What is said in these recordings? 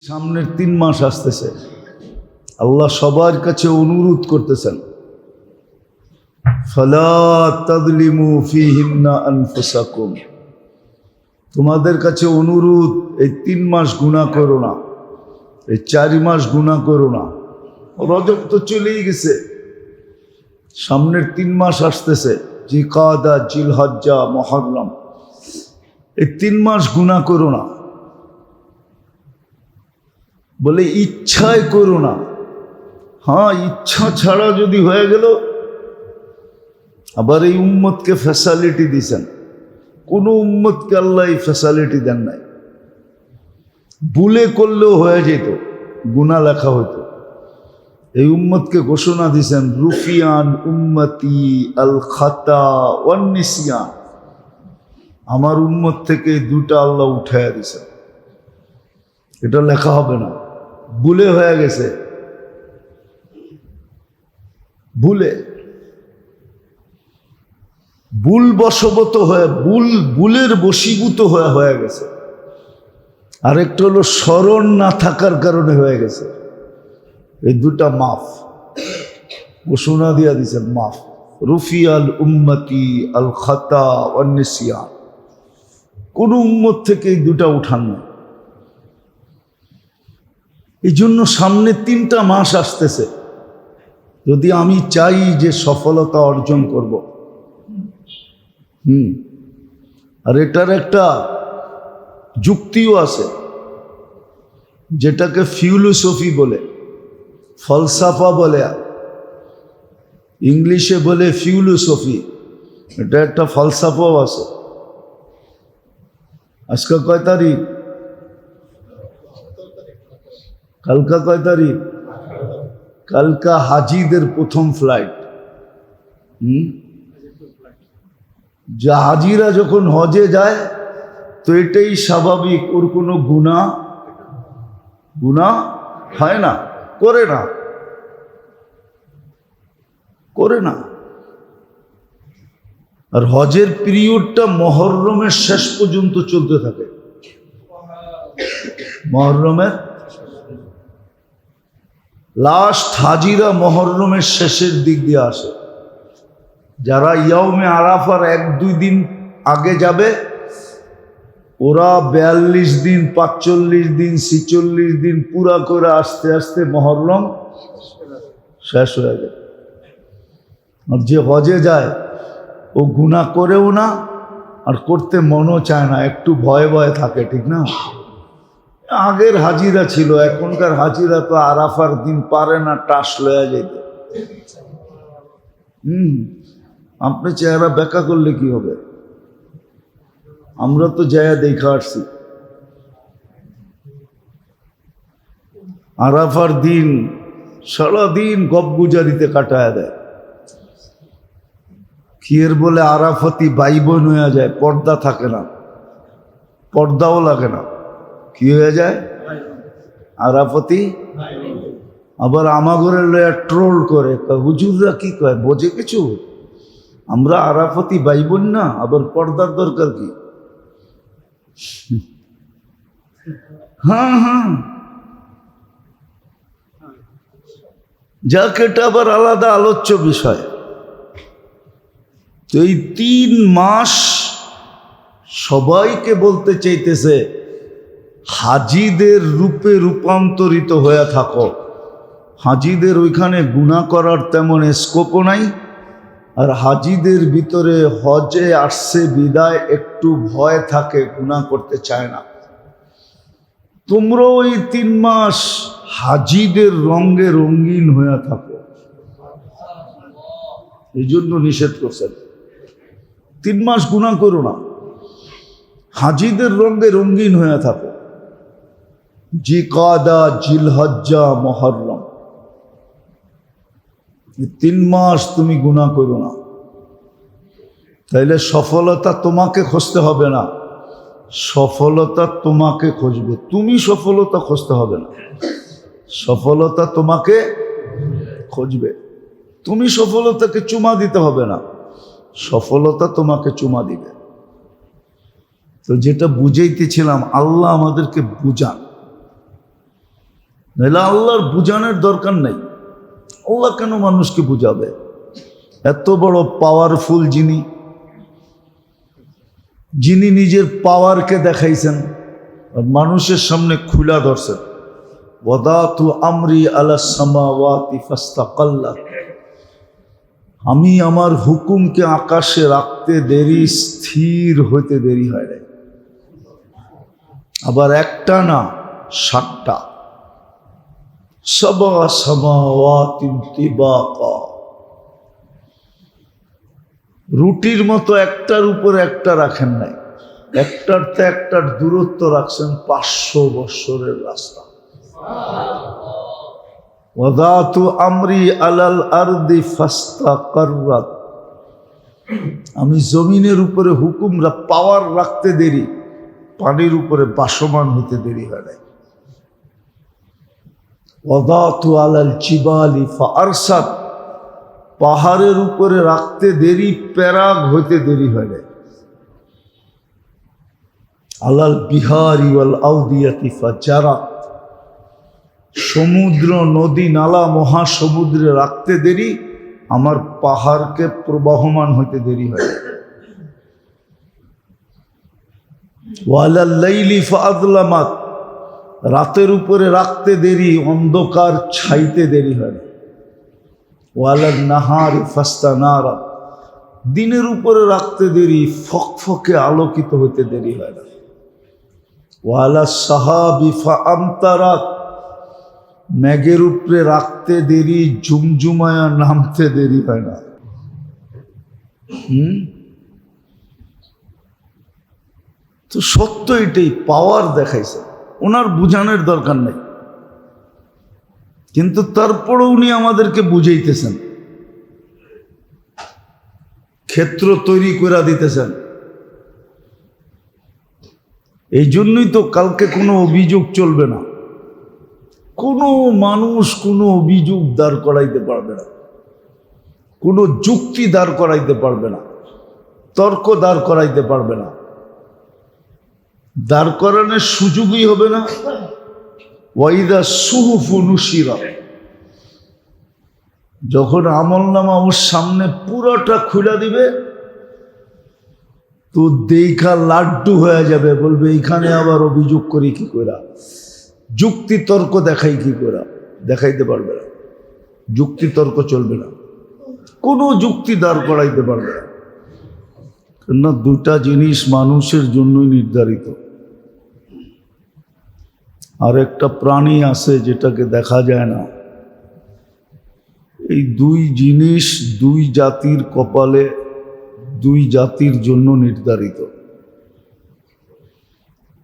সামনের 3 মাস আসতেছে, আল্লাহ সবার কাছে অনুরোধ করতেছেন, ফালা তাযলিমু ফীহিন্না আনফুসাকুম, তোমাদের কাছে অনুরোধ, এই 3 মাস গুনাহ করো না, এই 4 মাস গুনাহ করো না। রজব তো চলেই গেছে, সামনের 3 মাস আসতেছে, জিলকাদা, জিলহজ্জা, মুহররম, এই 3 মাস গুনাহ করো না। বলে ইচ্ছায় করো না। হ্যাঁ, ইচ্ছা ছাড়া যদি হয়ে গেল, আবার এই উম্মতকে ফ্যাসিলিটি দিছেন। কোন উম্মতকে আল্লাহ এই ফ্যাসিলিটি দেন নাই। ভুলে করলেও হয়ে যেত, গুনাহ লেখা হইতো। এই উম্মতকে ঘোষণা দিছেন, রুফিয়ান উম্মতি আল খাতা ওয়ান নিসিয়ান, আমার উম্মত থেকে 2টা আল্লাহ উঠাইয়া দিছেন। এটা লেখা হবে না, ভুলে হয়ে গেছে, ভুল বশবত হয়ে, ভুলের বশীভূত হয়ে গেছে। আরেকটা হলো স্মরণ না থাকার কারণে হয়ে গেছে। এই 2টা মাফ, ঘোষণা দিয়া দিছেন, মাফ। রুফিয়াল উম্মতি আল খাতা ওয়ান নিসিয়ান, কোন উম্মত থেকে এই 2টা উঠান না। এই জন্য সামনে 3টা মাস আসতেছে, যদি আমি চাই যে সফলতা অর্জন করব, আর এটার একটা যুক্তিও আছে, যেটাকে ফিলোসফি বলে, ফলসাফা বলে, ইংলিশে বলে ফিলোসফি। এটা একটা ফলসাফাও আছে। আজকে কয় তারিখ? কালকা কয় তারিখ? কালকা হাজিদের প্রথম ফ্লাইট। যা হাজিরা যখন হজে যায়, তো এটাই স্বাভাবিক, ওর কোনো গুনাহ হয় না, করে না। আর হজের পিরিয়ডটা মুহররমের শেষ পর্যন্ত চলতে থাকে। মুহররমের লাস্ট হাজিরা মুহররমের শেষের দিক দিয়ে আসে। যারা ইয়াউমে আরাফার 1-2 দিন আগে যাবে, ওরা 42 দিন, 45 দিন, 46 দিন পুরা করে আস্তে আস্তে মুহররম শেষ হয়ে যায়। আর যে হজে যায়, ও গুনাহ করেও না, আর করতে মনও চায় না, একটু ভয়ে ভয়ে থাকে, ঠিক না? আগের হাজিরা ছিল, এখনকার হাজিরা তো আরাফার দিন পারে না টাস লয়া যেতে। আপনি চেহারা ব্যাখ্যা করলে কি হবে? আমরা তো জায়গা দেখা আসছি। আরাফার দিন সারাদিন গপগুজারিতে কাটায় দেয়। কিয়ের বলে আরাফাতি ভাই বোন হয়ে যায়, পর্দা থাকে না, পর্দাও লাগে না। কি হয়ে যায়? আরাফাতি। আবার আমাগরের লয়া ট্রোল করে, হুজুররা কি কয়, বোঝে কিছু? আমরা আরাফাতি ভাই বোন না, আবার পর্দার দরকার কি? হ্যাঁ, যাক, এটা আবার আলাদা আলোচ্য বিষয়। তো এই 3 মাস সবাইকে বলতে চাইতেছে, হাজিদের রূপে রূপান্তরিত হয়ে থাকো। হাজিদের ওইখানে গুনাহ করার তেমন স্কোপও নাই, আর হাজিদের ভিতরে হজে আসছে বিদায় একটু ভয় থাকে, গুনাহ করতে চায় না। তোমরা ওই 3 মাস হাজিদের রঙে রঙিন হয়ে থাকো, এই জন্য নিষেধ করছেন। 3 মাস গুনাহ করো না, হাজিদের রঙে রঙিন হয়ে থাকো। জিলকাদা, জিলহজ্জা, মুহররম, 3 মাস তুমি গুনাহ করো না। তাইলে সফলতা তোমাকে খুঁজতে হবে না, সফলতা তোমাকে খুঁজবে। তুমি সফলতা খুঁজতে হবে না, সফলতা তোমাকে খুঁজবে। তুমি সফলতাকে চুমা দিতে হবে না, সফলতা তোমাকে চুমা দিবে। তো যেটা বুঝাইতেছিলাম, আল্লাহ আমাদেরকে বুঝান। নাহলে আল্লাহর বুঝানোর দরকার নেই। আল্লাহ কেন মানুষকে বুঝাবে? এত বড় পাওয়ারফুল যিনি নিজের পাওয়ারকে দেখাইছেন আর মানুষের সামনে খুলা ধরছেন। ওয়াদাতু আমরি আলাস সামাওয়াতি ফাস্তাকাল্লাত, আমি আমার হুকুমকে আকাশে রাখতে দেরি, স্থির হইতে দেরি হয় না। আবার একটা না, 7টা। সাবা সামাওয়াতিন তিবাকা, রুটির মতো একটার উপর একটা রাখেন নাই, একটার তো একটার দূরত্ব রাখছেন 500 বৎসরের রাস্তা। ওয়াদাতু আমরি আলাল আরদি ফাস্তাকাররাত, আমি জমিনের উপরে হুকুমরা পাওয়ার রাখতে দেরি, পানির উপরে বাসমান হতে দেরি হয় নাই। ওয়াদাতু আলাল জিবালি ফাআরসাত, পাহাড়ের উপরে রাখতে দেরি, প্যারাগ হইতে দেরি হয় নাই। আলাল বিহারি ওয়াল আউদিয়াতি ফাজারাত, সমুদ্র, নদী, নালা, মহাসমুদ্রে রাখতে দেরি, আমার পাহাড়কে প্রবাহমান হইতে দেরি হয়। ওয়ালাল লাইলি ফাআযলামাত, রাতের উপরে রাখতে দেরি, অন্ধকার ছাইতে দেরি হয়। ওয়ালাল নাহারি ফাস্তানারা, দিনের উপরে রাখতে দেরি, ফকফকে আলোকিত হইতে দেরি হয় না। ওয়ালাস সাহাবি ফাআমতারাত, মেঘের উপরে রাখতে দেরি, ঝুমঝুমায়া নামতে দেরি হয় না। তো সত্য এটাই, পাওয়ার দেখাইছে, ওনার বুঝানোর দরকার নেই, কিন্তু তারপরও উনি আমাদেরকে বুঝাইতেছেন, ক্ষেত্র তৈরি করে দিতেছেন। এই জন্যই তো কালকে কোনো অভিযোগ চলবে না, কোনো মানুষ কোনো অভিযোগ দাঁড় করাইতে পারবে না, কোনো যুক্তি দাঁড় করাইতে পারবে না, তর্ক দাঁড় করাইতে পারবে না, দাঁড় করানোর সুযোগই হবে না। ওয়াইদা সুহুফু নুশিরাত, যখন আমলনামা ওর সামনে পুরোটা খুলে দিবে তো দেখা লাড্ডু হয়ে যাবে, বলবে এইখানে আবার অভিযোগ করি কি করে, যুক্তি তর্ক দেখাই কি করে, দেখাইতে পারবে না, যুক্তি তর্ক চলবে না, কোনো যুক্তি দাঁড় করাইতে পারবে না। কেননা দুটা জিনিস মানুষের জন্যই নির্ধারিত। আর একটা প্রাণী আছে যেটাকে দেখা যায় না, এই দুই জিনিস দুই জাতির কপালে, দুই জাতির জন্য নির্ধারিত।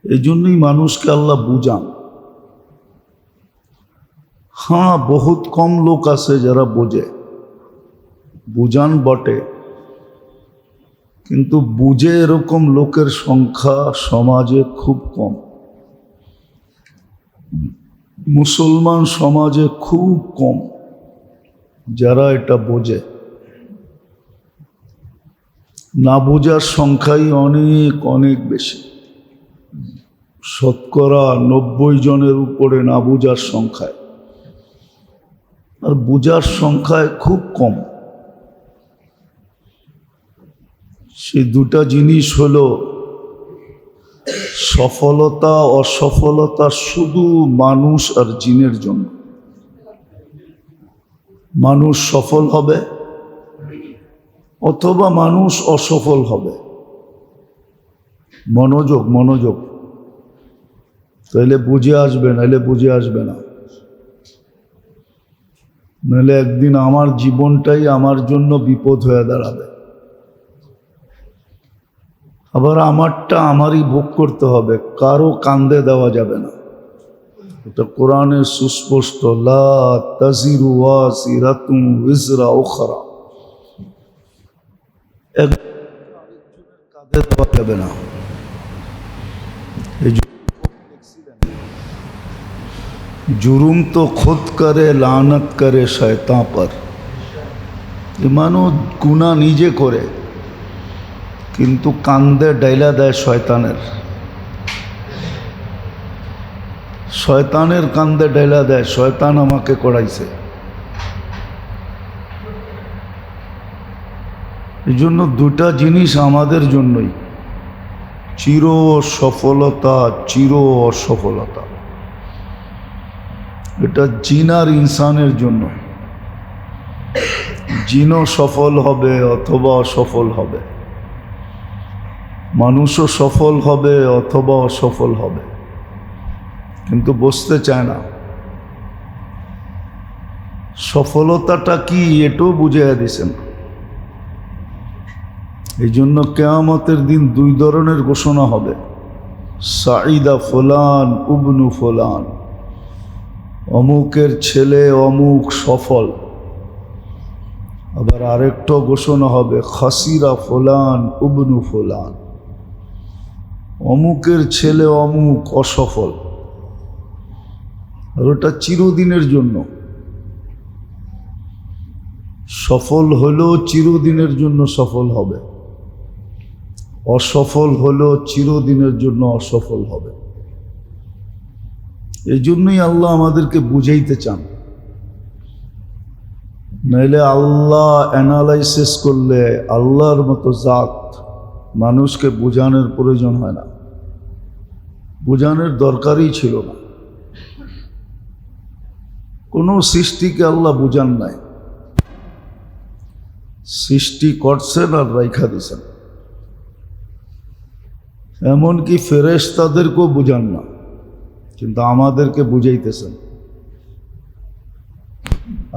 এই জন্যই মানুষকে আল্লাহ বুঝান। হ্যাঁ, বহুত কম লোক আছে যারা বোঝে, বুঝান বটে, কিন্তু বুঝে এরকম লোকের সংখ্যা সমাজে খুব কম। মুসলমান সমাজে খুব কম যারা এটা বোঝে। না বোঝার সংখ্যাই অনেক অনেক বেশি, শতকরা 90 জনের উপরে না বোঝার সংখ্যায়, আর বোঝার সংখ্যায় খুব কম। সেই দুটা জিনিস হলো সফলতা অসফলতা শুধু মানুষ আর জিনের জন্য। মানুষ সফল হবে অথবা মানুষ অসফল হবে। মনোযোগ মনোযোগ, তাহলে বুঝে আসবে, নাহলে বুঝে আসবে না। নাহলে একদিন আমার জীবনটাই আমার জন্য বিপদ হয়ে দাঁড়াবে, আবার আমারটা আমারই ভোগ করতে হবে, কারো কান্দে দেওয়া যাবে না। এটা কোরআনের সুস্পষ্ট, লা তাজিরু ওয়াজিরাতুন উযরা উখরা, একজনের কাঁধে দেওয়া যাবে না। जुर्म तो खुद करे लानत करे शैतान पर। मानो गुना निजे करे किन्तु कांदे डाइला देय शयतानेर। শয়তানের কান্দে ডেলা দেয়, শয়তান আমাকে করাইছে। এই জন্য দুটা জিনিস আমাদের জন্যই, চির সফলতা, চির অসফলতা। এটা জিন আর ইনসানের জন্য। জিনও সফল হবে অথবা অসফল হবে, মানুষও সফল হবে অথবা অসফল হবে, কিন্তু বুঝতে চায় না। সফলতাটা কি এটাও বুঝিয়ে দিছেন। এই জন্য কিয়ামতের দিন দুই ধরনের ঘোষণা হবে, সাঈদা ফুলান ইবনু ফুলান, অমুকের ছেলে অমুক সফল। আবার আরেকটা ঘোষণা হবে, খাসিরা ফুলান ইবনু ফুলান, অমুকের ছেলে অমুক অসফল। আর ওটা চিরদিনের জন্য। সফল হলেও চিরদিনের জন্য সফল হবে, অসফল হলেও চিরদিনের জন্য অসফল হবে। এই জন্যই আল্লাহ আমাদেরকে বুঝাইতে চান। নাইলে আল্লাহ অ্যানালাইসিস করলে আল্লাহর মতো জাত মানুষকে বোঝানোর প্রয়োজন হয় না, বোঝানোর দরকারই ছিল না। কোনো সৃষ্টিকে আল্লাহ বুঝান নাই, সৃষ্টি করছেন আর রাইখা দিছেন। এমনকি ফেরেশতাদেরকেও বুঝান না, কিন্তু আমাদেরকে বুঝাইতেছেন।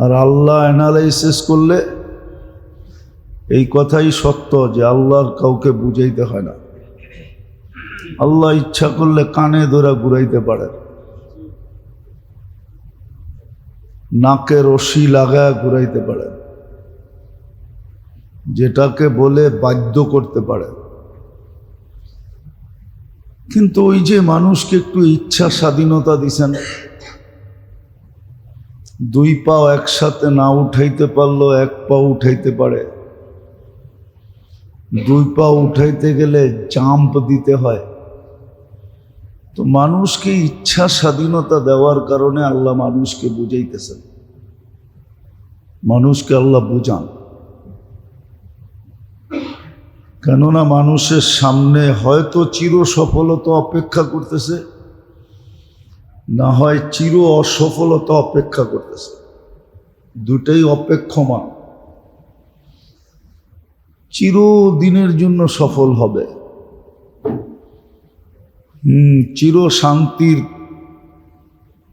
আর আল্লাহ অ্যানালাইসিস করলে এই কথাই সত্য যে আল্লাহর কাউকে বুঝাইতে হয় না। আল্লাহ ইচ্ছা করলে কানে ধরে ঘুরাইতে পারেন, নাকে রশি লাগায় ঘুরাইতে পারেন, যেটাকে বলে বাধ্য করতে পারে। কিন্তু ওই যে মানুষকে একটু ইচ্ছা স্বাধীনতা দিছেন, দুই পাও একসাথে না উঠাইতে পারলো এক পা উঠাইতে পারে, দুই পা উঠাইতে গেলে জাম্প দিতে হয়। তো মানুষকে ইচ্ছা স্বাধীনতা দেওয়ার কারণে আল্লাহ মানুষকে বুঝাইতেছেন। মানুষকে আল্লাহ বুঝান, কেননা মানুষের সামনে হয়তো চির সফলতা অপেক্ষা করতেছে, না হয় চির অসফলতা অপেক্ষা করতেছে। দুটাই অপেক্ষমান। চিরদিনের জন্য সফল হবে, চির শান্তির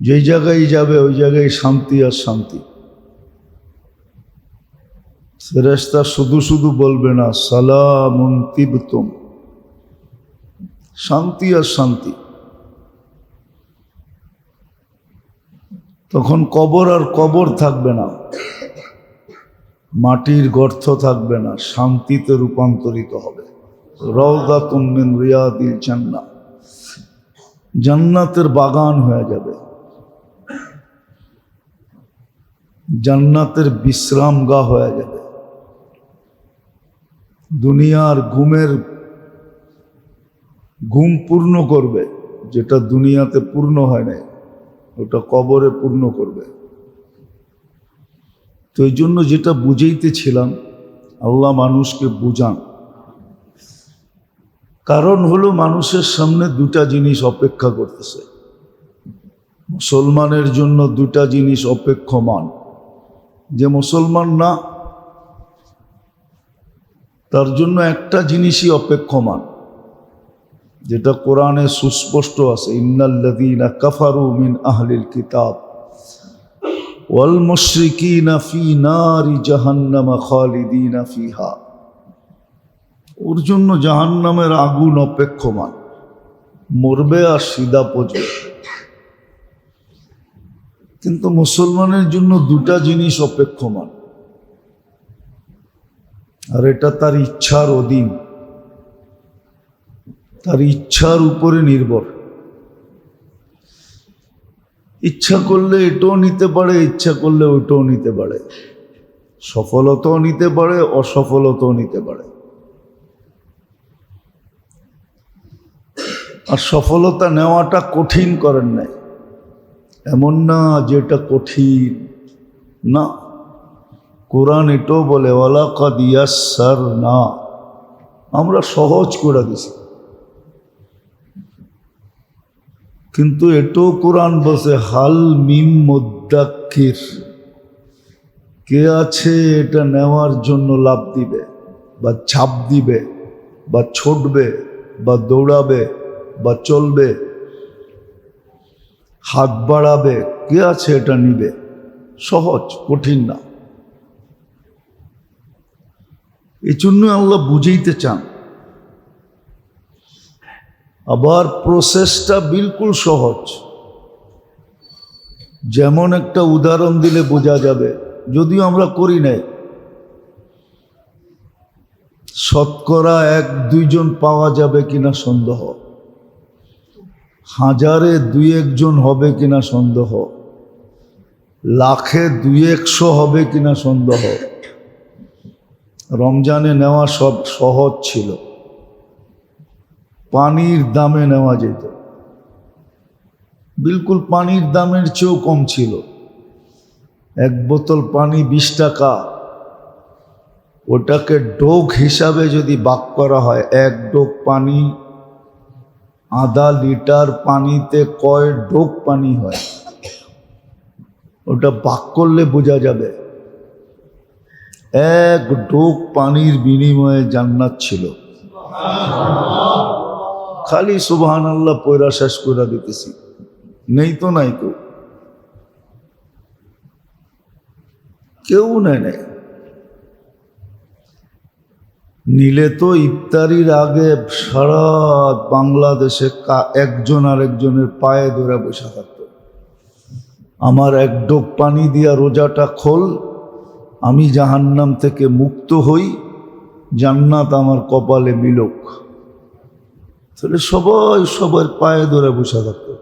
যে জায়গায় যাবে ওই জায়গায় শান্তি আর শান্তি। ফেরেশতা শুধু শুধু বলবে না সালামুন তিবতুম, শান্তি আর শান্তি। তখন কবর আর কবর থাকবে না, মাটির গর্ত থাকবে না, শান্তিতে রূপান্তরিত হবে। রাউদাতুম মিন রিয়াদিল জান্নাহ, জান্নাতের বাগান হয়ে যাবে, জান্নাতের বিশ্রামগাহ হয়ে যাবে। দুনিয়ার ঘুম পূর্ণ করবে, যেটা দুনিয়াতে পূর্ণ হয় নাই ওটা কবরে পূর্ণ করবে। তো এই জন্য যেটা বুঝাইতেছিলাম, আল্লাহ মানুষকে বুঝান। কারণ হলো মানুষের সামনে দুটা জিনিস অপেক্ষা করতেছে। মুসলমানের জন্য দুটা জিনিস অপেক্ষমান। যে মুসলমান না তার জন্য একটা জিনিসই অপেক্ষমান, যেটা কোরআনে সুস্পষ্ট আছে, ইন্নাল্লাযীনা কাফারু মিন আহলিল কিতাব ওয়াল মুশরিকিনা ফি নারি জাহান্নাম খালিদিনা ফিহা। ওর জন্য জাহান্নামের আগুন অপেক্ষমান, মরবে আর সিধা পচবে। কিন্তু মুসলমানের জন্য দুটা জিনিস অপেক্ষমান, আর এটা তার ইচ্ছার অধীন, তার ইচ্ছার উপরে নির্ভর। ইচ্ছা করলে এটাও নিতে পারে, ইচ্ছা করলে ওটাও নিতে পারে, সফলতাও নিতে পারে, অসফলতাও নিতে পারে। আর সফলতা নেওয়াটা কঠিন করেন নাই, এমন না যেটা কঠিন না। কোরআন এটাও বলে ওয়ালাকাদ ইয়াসসারনা, আমরা সহজ করে দিছি। কিন্তু এটাও কোরআন বলছে হাল মিম মুদ্দাক্কির, কে আছে এটা নেওয়ার জন্য লাভ দিবে বা ঝাঁপ দিবে বা ছুটবে বা দৌড়াবে বা চলবে, হাত বাড়াবে, কে আছে এটা নিবে? সহজ, কঠিন না। এই জন্য আল্লাহ বুঝাইতে চান। আবার প্রসেসটা বিলকুল সহজ। যেমন একটা উদাহরণ দিলে বোঝা যাবে, যদিও আমরা করি নাই। শতকরা 1-2 জন পাওয়া যাবে কিনা সন্দেহ, হাজারে 2-1 জন হবে কিনা সন্দেহ, লাখে 2-100 হবে কিনা সন্দেহ। রমজানে নেওয়া সব সহজ ছিল, পানির দামে নেওয়া যেত, বিলকুল পানির দামের চেয়েও কম ছিল। 1 বোতল পানি 20 টাকা, ওটাকে ডোক হিসাবে যদি ভাগ করা হয়, 1 ডোক পানি আধা লিটার পানিতে কয় ডোক পানি হয়, ওটা ভাগ করলে বোঝা যাবে। 1 ডোক পানির বিনিময়ে জান্নাত ছিল। খালি সুবহানাল্লাহ পয়রা শেষ করে দিতেছি, নেই তো নাই কেউ নেয় নাই। নিলে তো ইফতারির আগে সারা বাংলাদেশে একজন আরেকজনের পায়ে ধরে বসে থাকতো, আমার 1 ডোক পানি দিয়া রোজাটা খোল, আমি জাহান্নাম থেকে মুক্ত হই, জান্নাত আমার কপালে মিলুক। তাহলে সবাই সবার পায়ে ধরে বসে থাকতো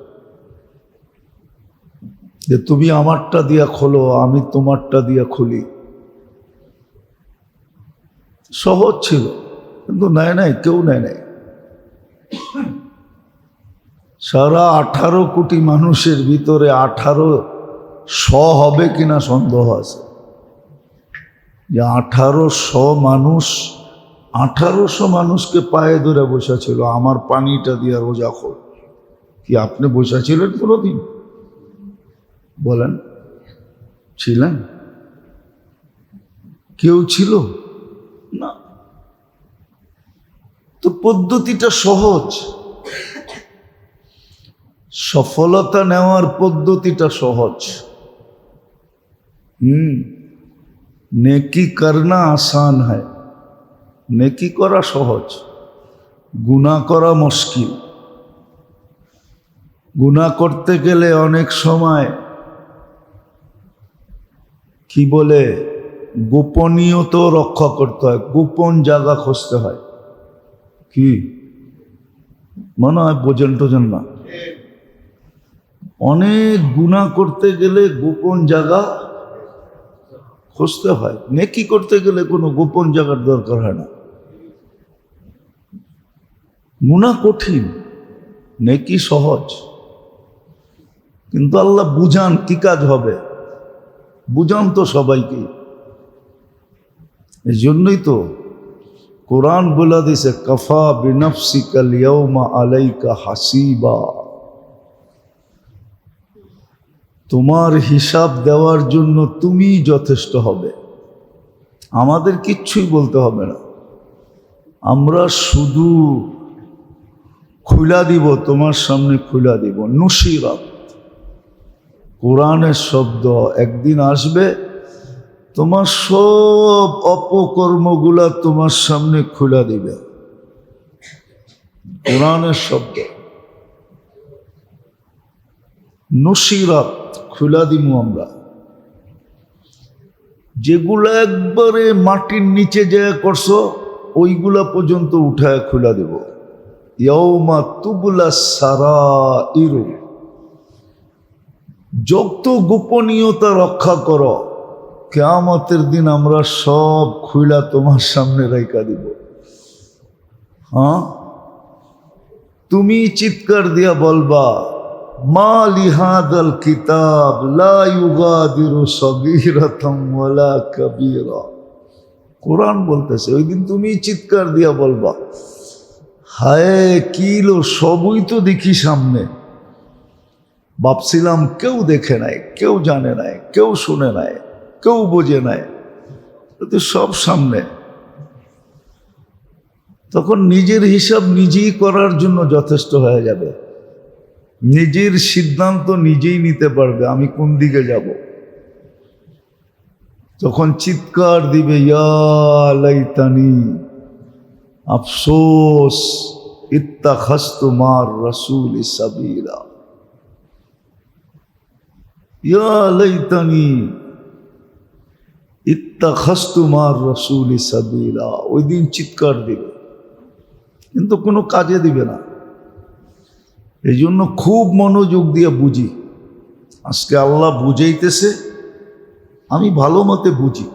যে তুমি আমারটা দিয়া খোলো, আমি তোমারটা দিয়া খুলি। সহজ ছিল, কিন্তু নেয় নাই, কেউ নেয় নাই। সারা 18 কোটি মানুষের ভিতরে 1800 হবে কিনা সন্দেহ আছে, যে 1800 মানুষ 1800 মানুষকে পায়ে ধরে বসেছিল আমার পানিটা দিয়ে রোজা খোল। কি আপনি বসেছিলেন কোনোদিন? বলেন, ছিলেন? কেউ ছিল না। তো পদ্ধতিটা সহজ, সফলতা নেওয়ার পদ্ধতিটা সহজ। নেকি করনা আসান হয়, নেকি করা সহজ, গুনাহ করা মুশকিল। গুনাহ করতে গেলে অনেক সময় কি বলে গোপনীয়তা রক্ষা করতে হয়, গোপন জায়গা খুঁজতে হয়। কি মনে হয় বোঝেন টোঝেন না? অনেক গুনাহ করতে গেলে গোপন জায়গা খুঁজতে হয়। নেকি করতে গেলে কোনো গোপন জায়গার দরকার হয় না। গুনাহ কঠিন, নেকি সহজ। কিন্তু আল্লাহ বুঝান কি কাজ হবে, বুঝান তো সবাইকে। এই জন্যই তো কোরআন বলে দিছে কাফা বিনফসিকাল ইয়াউমা আলাইকা হাসিবা, তোমার হিসাব দেওয়ার জন্য তুমি যথেষ্ট হবে, আমাদের কিচ্ছুই বলতে হবে না। আমরা শুধু খুলা দিব, তোমার সামনে খুলা দিব। নুসিরাত কোরআনের শব্দ, একদিন আসবে তোমার সব অপকর্মগুলা তোমার সামনে খুলা দিবে। কোরআনের শব্দ নুসিরাত, খুলা দিব আমরা। যেগুলা একবারে মাটির নিচে যায় করছো, ওইগুলা পর্যন্ত উঠায় খুলা দেব। ইয়াউমা তুবলা সারাইরু, যত গোপনীয়তা রক্ষা করো, কিয়ামতের দিন আমরা সব খুলা তোমার সামনে রাইখা দিব। হ্যাঁ, তুমি চিৎকার দিয়া বলবা মা লিহাদাল কিতাব লা ইউগাদিরু সগীরাতাম ওয়ালা কাবীরা। কোরআন বলতেছে, ওই দিন তুমি চিৎকার দিয়া বলবা, হায় কি লো, সবই তো দেখি সামনে, ভাবছিলাম কেউ দেখে নাই, কেউ জানে নাই, কেউ শুনে নাই, কেউ বোঝে নাই, তো সব সামনে। তখন নিজের হিসাব নিজেই করার জন্য যথেষ্ট হয়ে যাবে, নিজের সিদ্ধান্ত নিজেই নিতে পারবে আমি কোন দিকে যাব। তখন চিৎকার দিবে, ইয়া লাইতানি, আফসোস, ইত্তাখাযতু মার রাসূল সাবিলা, ইয়া লাইতানি ইত্তাখাযতু মার রাসূল সাবিলা। ওই দিন চিৎকার দিবে, কিন্তু কোনো কাজে দিবে না। এই জন্য খুব মনোযোগ দিয়ে বুঝি। আজকে আল্লাহ বুঝাইতেছে, আমি ভালো মতে বুঝি,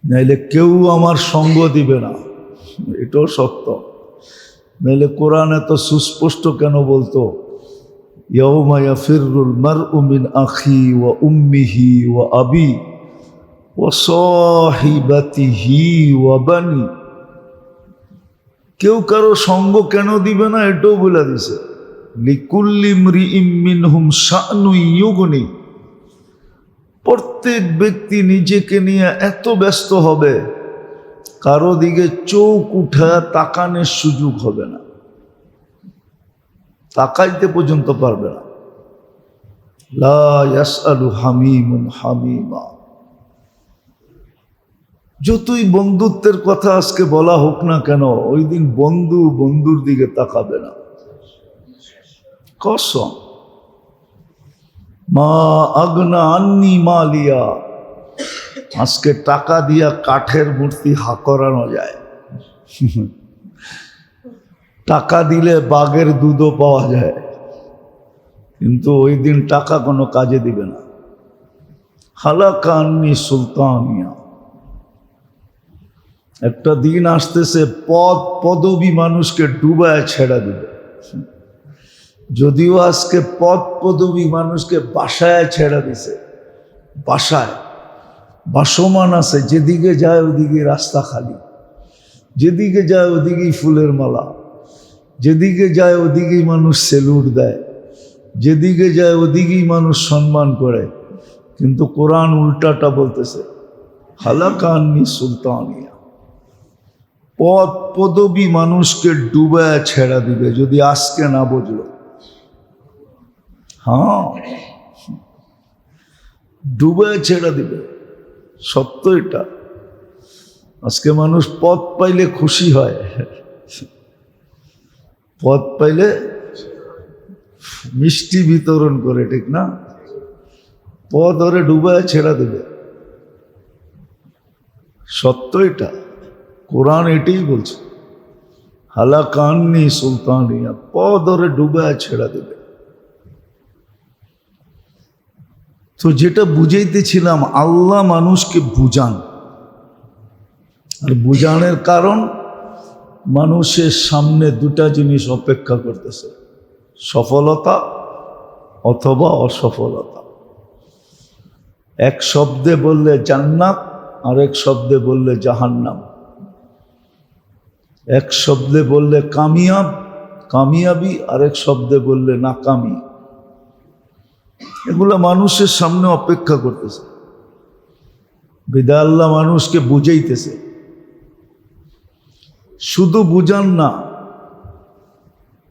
নাইলে কেউ আমার সঙ্গ দিবে না, এটাও সত্য। নাইলে কোরআন এত সুস্পষ্ট কেন বলতো, ইয়াউমা ইয়াফিরুল মারউ মিন আখি ওয়া উম্মিহি ওয়া আবি ওয়া সাহিবাতিহি ওয়া বানি। কেউ কারো সঙ্গ কেন দিবে না এটাও বলে দিছে, লিকুল্লি ইমরিইম মিনহুম শা'নুন ইউগনি। প্রত্যেক ব্যক্তি নিজেকে নিয়ে এত ব্যস্ত হবে, কারো দিকে চোখ উঠা তাকানোর সুযোগ হবে না, তাকাইতে পর্যন্ত পারবে না। লা ইয়াসআলু হামিমুন হামিমা। যতই বন্ধুত্বের কথা আজকে বলা হোক না কেন, ওই দিন বন্ধু বন্ধুর দিকে তাকাবে না। কসম, মা আগনা আন্নি মালিয়া। আজকে টাকা দিয়া কাঠের মূর্তি হা করানো যায়, টাকা দিলে বাঘের দুধও পাওয়া যায়, কিন্তু ওই দিন টাকা কোনো কাজে দিবে না। হালাকা আন্নি সুলতানিয়া। একটা দিন আসতেছে, পদ পদবী মানুষকে ডুবায় ছেড়া দিবে। যদিও আজকে পদ পদবী মানুষকে বাসায় ছেড়া দিছে, বাসায় বাসমান আছে, যেদিকে যায় ওদিকে রাস্তা খালি, যেদিকে যায় ওদিকেই ফুলের মালা, যেদিকে যায় ওদিকেই মানুষ সেলুট দেয়, যেদিকে যায় ওদিকেই মানুষ সম্মান করে। কিন্তু কোরআন উল্টাটা বলতেছে, হালাকা আন্নি সুলতানিয়া। পদ পদবী মানুষকে ডুবায় ছেড়া দিবে, যদি আজকে না বুঝলো। হ্যাঁ, ডুবায় ছেড়া দিবে, সত্য এটা। আজকে মানুষ পদ পাইলে খুশি হয়, পদ পাইলে মিষ্টি বিতরণ করে, ঠিক না? পদ ওরে ডুবায় ছেড়া দেবে, সত্য এটা। কোরআন এটাই বলছে, হালাকা আন্নি সুলতানিয়া। পদ ওরে ডুবায় ছেড়া দেবে। তো যেটা বুঝাইতেছিলাম, আল্লাহ মানুষকে বুঝান, আর বুঝানোর কারণ মানুষের সামনে দুটা জিনিস অপেক্ষা করতেছে, সফলতা অথবা অসফলতা। এক শব্দে বললে জান্নাত, আর এক শব্দে বললে জাহান্নাম। এক শব্দে বললে কামিয়াবি, আর এক শব্দে বললে নাকামি। এগুলো মানুষের সামনে অপেক্ষা করতেছে, বিদায় আল্লাহ মানুষকে বুঝাইতেছে। শুধু বুঝান না,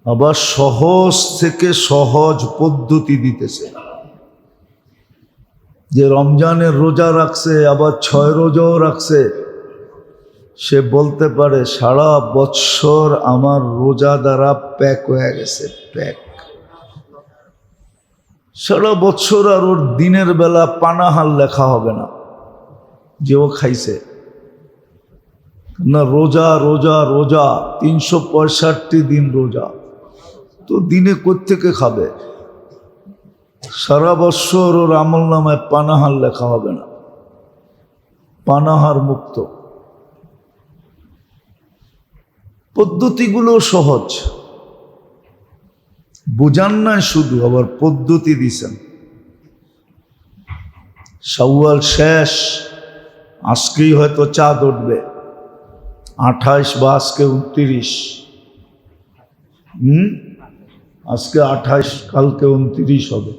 আবার সহজ থেকে সহজ পদ্ধতি দিতেছে। যে রমজানের রোজা রাখছে, আবার 6 রোজাও রাখছে, সে বলতে পারে সারা বৎসর আমার রোজা দ্বারা প্যাক হয়ে গেছে, প্যাক। সারা বৎসর আর ওর দিনের বেলা পানাহার লেখা হবে না যে ও খাইছে না। রোজা রোজা রোজা, 365 দিন রোজা, তো দিনে কোত্থেকে খাবে? সারা বৎসর ওর আমল নামায় পানাহার লেখা হবে না, পানাহার মুক্ত। পদ্ধতিগুলো সহজ, বুঝান নাই শুধু, আবার পদ্ধতি দিছেন। শাওয়াল শেষ, আজকেই হয়তো চাঁদ উঠবে, 28 বা আজকে 29। আজকে 28, কালকে 29 হবে।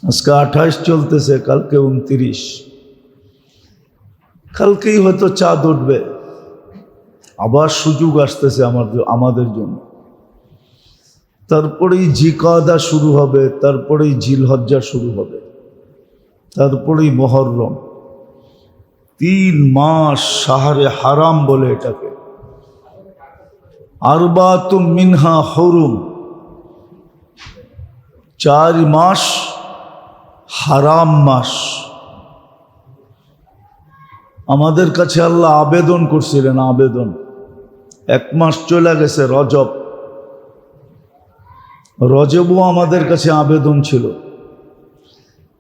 আজকে 28 চলতেছে, কালকে 29। কালকেই হয়তো চাঁদ উঠবে, আবার সুযোগ আসতেছে আমাদের জন্য। তারপরেই জিকাদা শুরু হবে, তারপরেই জিলহজ্জা শুরু হবে, তারপরেই মুহররম। 3 মাস শাহরে হারাম বলে এটাকে। আরবাতুম মিনহা হুরুম, 4 মাস হারাম মাস। আমাদের কাছে আল্লাহ আবেদন করছিলেন, আবেদন। 1 মাস চলে গেছে রজব, রজবও আমাদের কাছে আবেদন ছিল।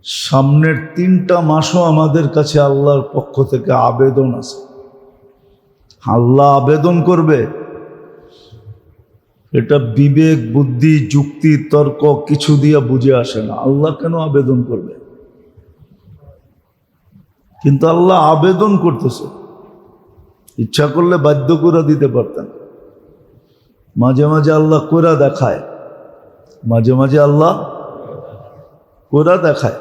সামনের 3টা মাসও আমাদের কাছে আল্লাহর পক্ষ থেকে আবেদন আছে। আল্লাহ আবেদন করবে, এটা বিবেক, বুদ্ধি, যুক্তি, তর্ক কিছু দিয়ে বুঝে আসে না। আল্লাহ কেন আবেদন করবে? কিন্তু আল্লাহ আবেদন করতেছে। ইচ্ছা করলে বাধ্য করে দিতে পারতেন। মাঝে মাঝে আল্লাহ করে দেখায়, মাঝে মাঝে আল্লাহ করে দেখায়,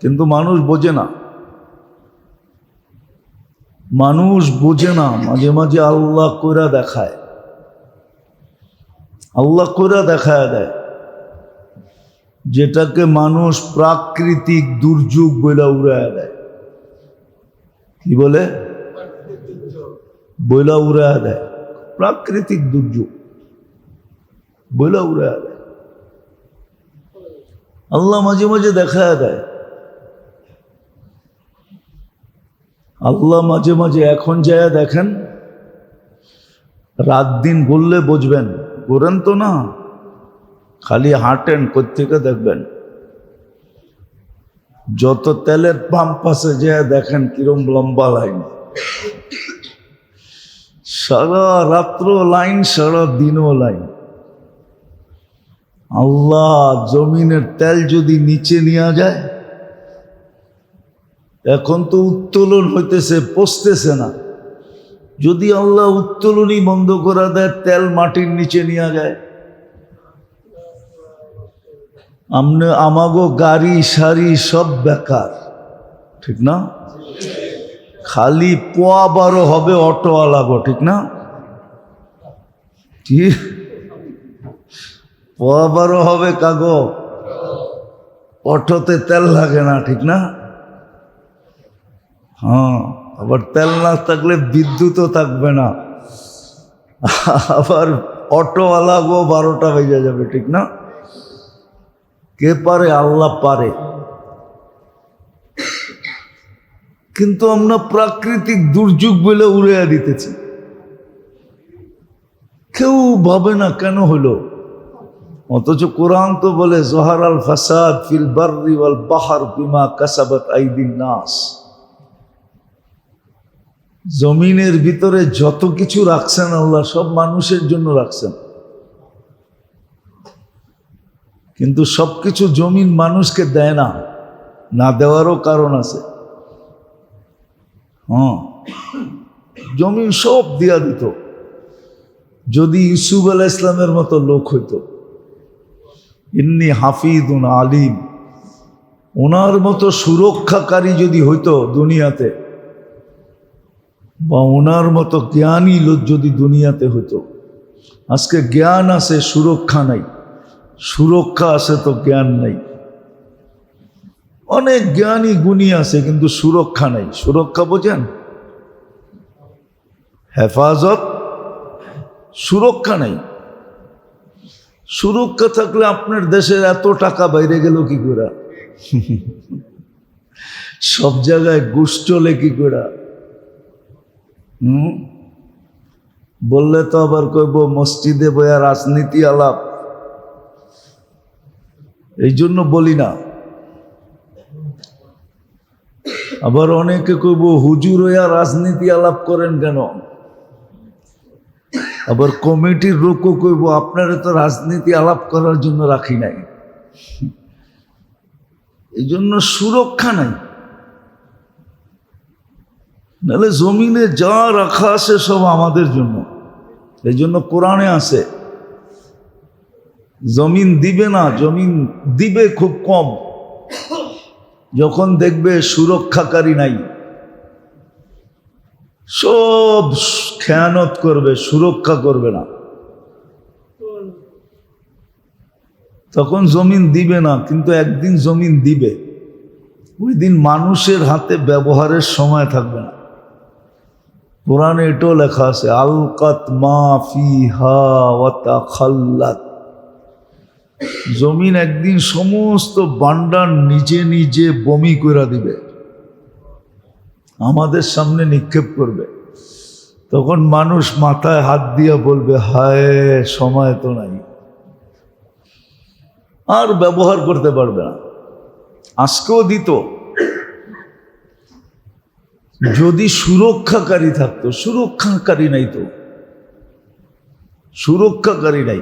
কিন্তু মানুষ বোঝে না। মানুষ বোঝে না, মাঝে মাঝে আল্লাহ করে দেখায়, আল্লাহ করে দেখায় দেয়, যেটাকে মানুষ প্রাকৃতিক দুর্যোগ বইলা উড়ায় দেয়। কি বলে? বইলা উড়ায় দেয়, প্রাকৃতিক দুর্যোগ বইলা উড়ায় দেয়। আল্লাহ মাঝে মাঝে দেখায় দেয়। আল্লাহ মাঝে মাঝে, এখন যায় দেখেন, রাত দিন বললে বুঝবেন, করেন তো না, খালি হাঁটেন, কোত্থেকে দেখবেন। যত তেলের পাম্প আছে যায় দেখেন কিরম লম্বা লাইন, সারা রাত্র লাইন, সারা দিনও লাইন। আল্লাহ জমিনের তেল যদি নিচে নিয়ে যায়, এখন তো উত্তোলন হইতেছে, পচতেছে না। যদি আল্লাহ উত্তোলনই বন্ধ করে দেয়, তেল মাটির নিচে নিয়ে যায়, আমাগো গাড়ি সারি সব বেকার, ঠিক না? খালি পোয়া 12 হবে অটোওয়ালাগো, ঠিক না? কি পোয়া 12 হবে কাগো, অটোতে তেল লাগে না, ঠিক না? হ্যাঁ, আবার তেল না থাকলে বিদ্যুৎও থাকবে না, আবার অটোওয়ালাগো 12টা বেজে যাবে, ঠিক না? কে পারে? আল্লাহ পারে। কিন্তু আমরা প্রাকৃতিক দুর্যোগ বলে উড়িয়ে দিতেছি। কেউ ভাবে না কেন হলো, অথচ কোরআন তো বলে জহারাল ফাসাদ ফিল বাররি ওয়াল বাহর বিমা কাসাবাত আইদিন নাস। জমিনের ভিতরে যত কিছু রাখছেন আল্লাহ, সব মানুষের জন্য রাখছেন, কিন্তু সবকিছু জমিন মানুষকে দেয় না, না দেওয়ারও কারণ আছে। হ্যাঁ, জমিন সব দিয়া দিত যদি ইউসুফ আলাইহিস সালামের মতো লোক হইতো। ইন্নী হাফিজুন আলিম, ওনার মতো সুরক্ষাকারী যদি হইতো দুনিয়াতে, বা ওনার মতো জ্ঞানী লোক যদি দুনিয়াতে হইতো। আজকে জ্ঞান আছে, সুরক্ষা নাই, সুরক্ষা আছে তো জ্ঞান নাই। অনেক জ্ঞানী গুণী আছে, কিন্তু সুরক্ষা নাই। সুরক্ষা বোঝেন? হেফাজত, সুরক্ষা নাই। সুরক্ষা থাকলে আপনার দেশের এত টাকা বাইরে গেল কি করে? সব জায়গায় ঘুষ চলে কি করে? বললে তো আবার কইব মসজিদে বইয়া রাজনীতি আলাপ, এই জন্য বলি না। আবার অনেকে কইব হুজুর হইয়া রাজনীতি আলাপ করেন কেন? আবার কমিটির লোকও কইব আপনারা তো রাজনীতি আলাপ করার জন্য রাখি নাই, এই জন্য সুরক্ষা নাই। নাহলে জমিনে যা রাখা আছে সব আমাদের জন্য। এই জন্য কোরআনে আছে জমিন দিবে না, জমিন দিবে খুব কম যখন দেখবে সুরক্ষাকারী নাই, সব খেয়ানত করবে, সুরক্ষা করবে না, তখন জমিন দিবে না। কিন্তু একদিন জমিন দিবে, ওই দিন মানুষের হাতে ব্যবহারের সময় থাকবে না। কোরআনে এটাও লেখা আছে আলকাত মা ফিহা ওয়া তাখাল্লাত, জমিন একদিন সমস্ত বান্ডার নিজে নিজে বমি করে দিবে, আমাদের সামনে নিক্ষেপ করবে। তখন মানুষ মাথায় হাত দিয়ে বলবে হায় সময় তো নাই, আর ব্যবহার করতে পারবে না। আজকেও দিত যদি সুরক্ষাকারী থাকতো, সুরক্ষাকারী নাই তো, সুরক্ষাকারী নাই।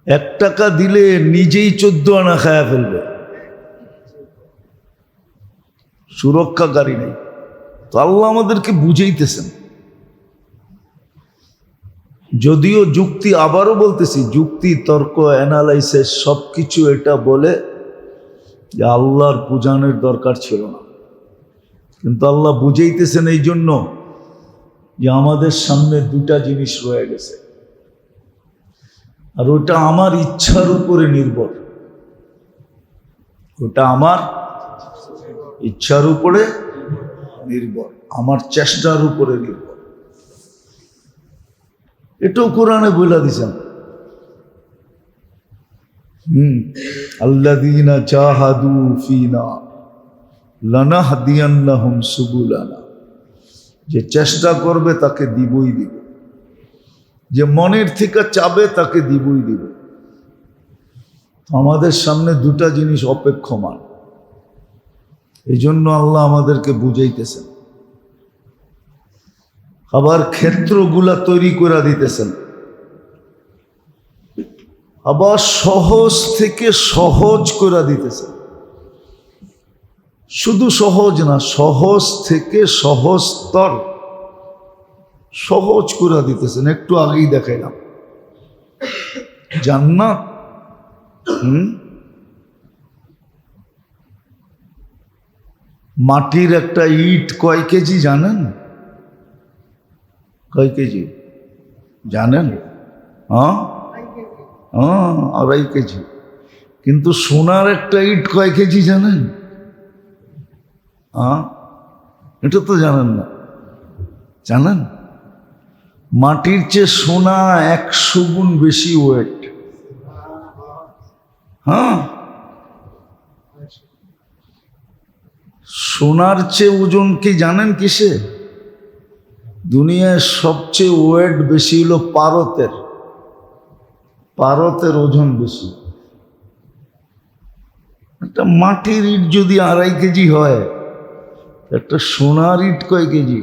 1 টাকা দিলে নিজেই 14 আনা খায়া ফেলবে, সুরক্ষাকারী নেই। তো আল্লাহ আমাদেরকে বুঝাইতেছেন, যদিও যুক্তি, আবারও বলতেছি, যুক্তি তর্ক অ্যানালাইসিস সবকিছু এটা বলে যে আল্লাহর পূজানের দরকার ছিল না, কিন্তু আল্লাহ বুঝাইতেছেন এই জন্য যে আমাদের সামনে 2টা জিনিস রয়ে গেছে, আর ওটা আমার ইচ্ছার উপরে নির্ভর, ওটা আমার ইচ্ছার উপরে নির্ভর, আমার চেষ্টার উপরে নির্ভর। এটাও কোরআনে বলে দিছেন আল্লাযীনা জাহাদু ফিনা লানাহদিয়ান্নাহুম সুবুলানা, যে চেষ্টা করবে তাকে দিবই দিব, যে মনের থেকে চাবে তাকে দিবই দিব। আমাদের সামনে 2টা জিনিস অপেক্ষমান, এই জন্য আল্লাহ আমাদেরকে বুঝাইতেছেন, আবার ক্ষেত্রগুলা তৈরি করে দিতেছেন, আবার সহজ থেকে সহজ করে দিতেছেন। শুধু সহজ না, সহজ থেকে সহজতর সহজ করে দিতেছেন। একটু আগেই দেখাইলাম জান্নাত, মাটির একটা ইট কয় কেজি জানেন? কয় কেজি জানেন? 2.5 কেজি। কিন্তু সোনার একটা ইট কয় কেজি জানেন? এটা তো জানেন না। জানেন মাটির চেয়ে সোনা 100 গুণ বেশি ওয়েট। সোনার চেয়ে ওজন কি জানেন কিসে? দুনিয়ায় সবচেয়ে ওয়েট বেশি হলো পারতের। পারতের ওজন বেশি। একটা মাটির ইট যদি 2.5 কেজি হয়, একটা সোনার ইট কয় কেজি?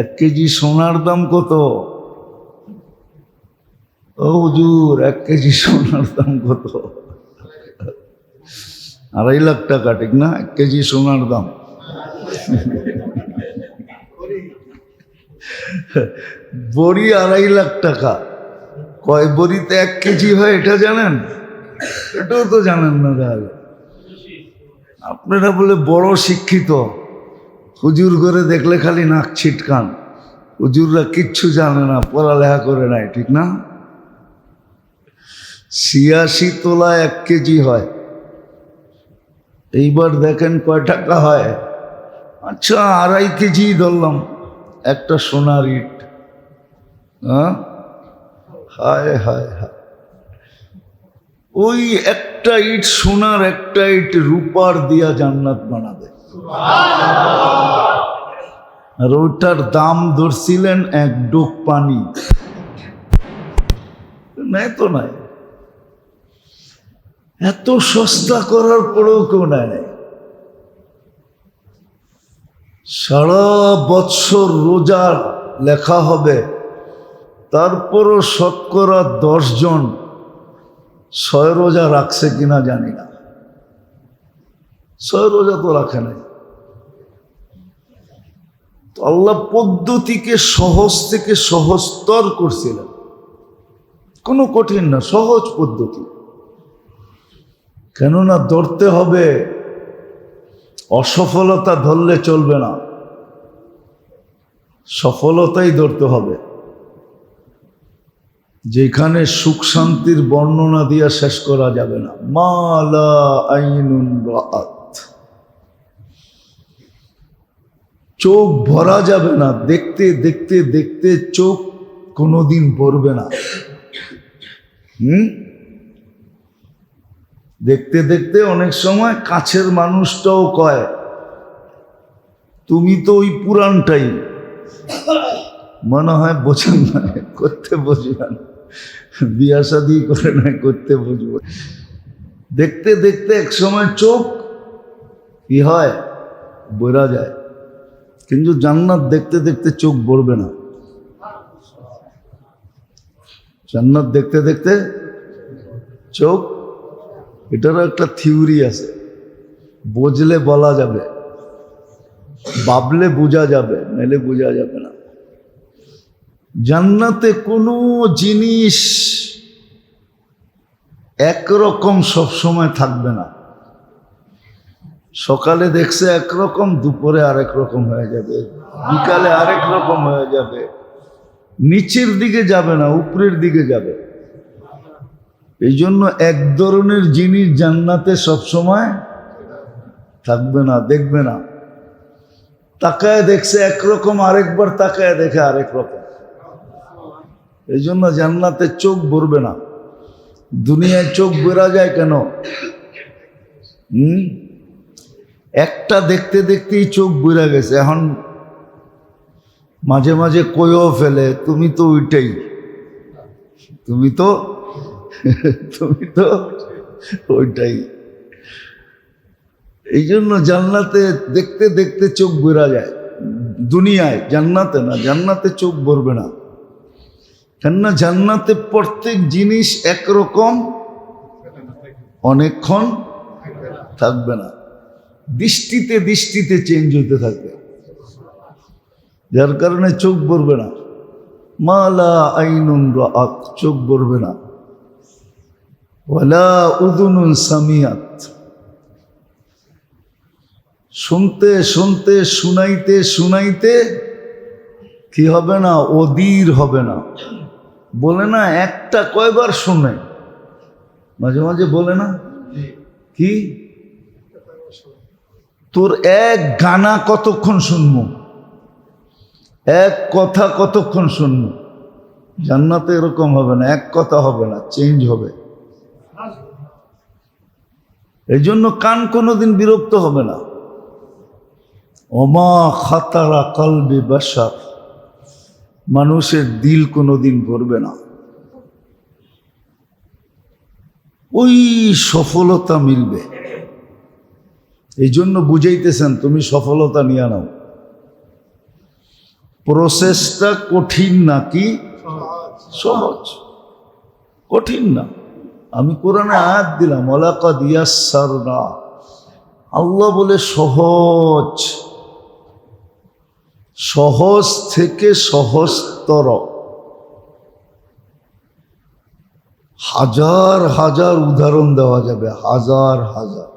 1 কেজি সোনার দাম কত? ও হুজুর, 1 কেজি সোনার দাম কত? 2.5 লাখ টাকা, ঠিক না? 1 কেজি সোনার দাম। বড়ি 2.5 লাখ টাকা। কয় বড়িতে 1 কেজি হয় এটা জানেন? এটাও তো জানেন না। তাহলে আপনারা বলে বড় শিক্ষিত, হুজুর করে দেখলে খালি নাক ছিটকান। হুজুররা কিচ্ছু জানে না, পড়ালেখা করে নাই, ঠিক না? 86 তোলা 1 কেজি হয়। এইবার দেখেন কয় টাকা হয়। আচ্ছা 2.5 কেজি ধরলাম একটা সোনার ইট। হায় হায় হায়, ওই একটা ইট সোনার, একটা ইট রূপার দিয়া জান্নাত বানাবে। আর ওটার দাম ধরছিলেন 1 ডোক পানি। নাই তো নাই, এত সস্তা করার পরেও কেউ নেয় নাই। সারা বৎসর রোজা লেখা হবে, তারপরও শতকরা 10 জন 6 রোজা রাখছে কিনা জানি না। 6 রোজা তো রাখে নাই। তো আল্লাহ পদ্ধতিকে সহজ থেকে সহজতর করছিলেন, কোনো কঠিন না, সহজ পদ্ধতি। কেননা ধরতে হবে, অসফলতা ধরলে চলবে না, সফলতাই ধরতে হবে। যেখানে সুখ শান্তির বর্ণনা দিয়া শেষ করা যাবে না। মালা আইনুন রাআত, চোখ ভরা যাবে না, দেখতে দেখতে দেখতে চোখ কোনোদিন ভরবে না। দেখতে দেখতে অনেক সময় কাছের মানুষটাও কয় তুমি তো ওই পুরানটাই, মনে হয় বোঝেন না, করতে বুঝবেন, বিয়া শাদী করে না, করতে বুঝবো। দেখতে দেখতে এক সময় চোখ কি হয়, বোঝা যায়। কিন্তু জান্নাত দেখতে দেখতে চোখ ভরবে না। জান্নাত দেখতে দেখতে চোখ, এটারও একটা থিওরি আছে, বুঝলে বলা যাবে, ভাবলে বোঝা যাবে, নাহলে বোঝা যাবে না। জান্নাতে কোনো জিনিস একরকম সবসময় থাকবে না। সকালে দেখছে একরকম, দুপুরে আরেক রকম হয়ে যাবে, বিকালে আরেক রকম হয়ে যাবে। নিচের দিকে যাবে না, উপরের দিকে যাবে। এই জন্য এক ধরনের জিনিস জান্নাতে সবসময় থাকবে না, দেখবে না। তাকায় দেখছে একরকম, আরেকবার তাকায় দেখে আরেক রকম। এই জন্য জান্নাতে চোখ ভরবে না। দুনিয়ায় চোখ বেরা যায় কেন? একটা দেখতে দেখতেই চোখ বেরা গেছে। এখন মাঝে মাঝে কইও ফেলে তুমি তো ওইটাই, তুমি তো ওইটাই। এই জন্য জান্নাতে দেখতে দেখতে চোখ বেরা যায়। দুনিয়ায়, জান্নাতে না, জান্নাতে চোখ ভরবে না। কেননা জান্নাতে প্রত্যেক জিনিস একরকম অনেকক্ষণ থাকবে না, দৃষ্টিতে দৃষ্টিতে চেঞ্জ হতে থাকবে, যার কারণে চোখ ভরবে না। মালা আইনুন রাআত, চোখ ভরবে না। ওয়ালা উযুনুন সামিআত, শুনতে শুনতে, শুনাইতে শুনাইতে কি হবে না, অধীর হবে না। বলে না একটা কয়বার শুনে, মাঝে মাঝে বলে না কি, তোর এক গানা কতক্ষণ শুনবো, এক কথা কতক্ষণ শুনবো। জান্নাতে এরকম হবে না, এক কথা হবে না, চেঞ্জ হবে। এই জন্য কান কোনোদিন বিরক্ত হবে না। ওমা খাতারা কলবি বাশার, মানুষের দিল কোনোদিন ভরবে না। ওই সফলতা মিলবে। এই জন্য বুঝাইতেছেন তুমি সফলতা নিয়ে নাও। প্রসেসটা কঠিন নাকি সহজ? কঠিন না। আমি কোরআনে আয়াত দিলাম, ওয়ালাকাদ ইয়াসসারনা, আল্লাহ বলে সহজ, সহজ থেকে সহজতর। হাজার হাজার উদাহরণ দেওয়া যাবে, হাজার হাজার।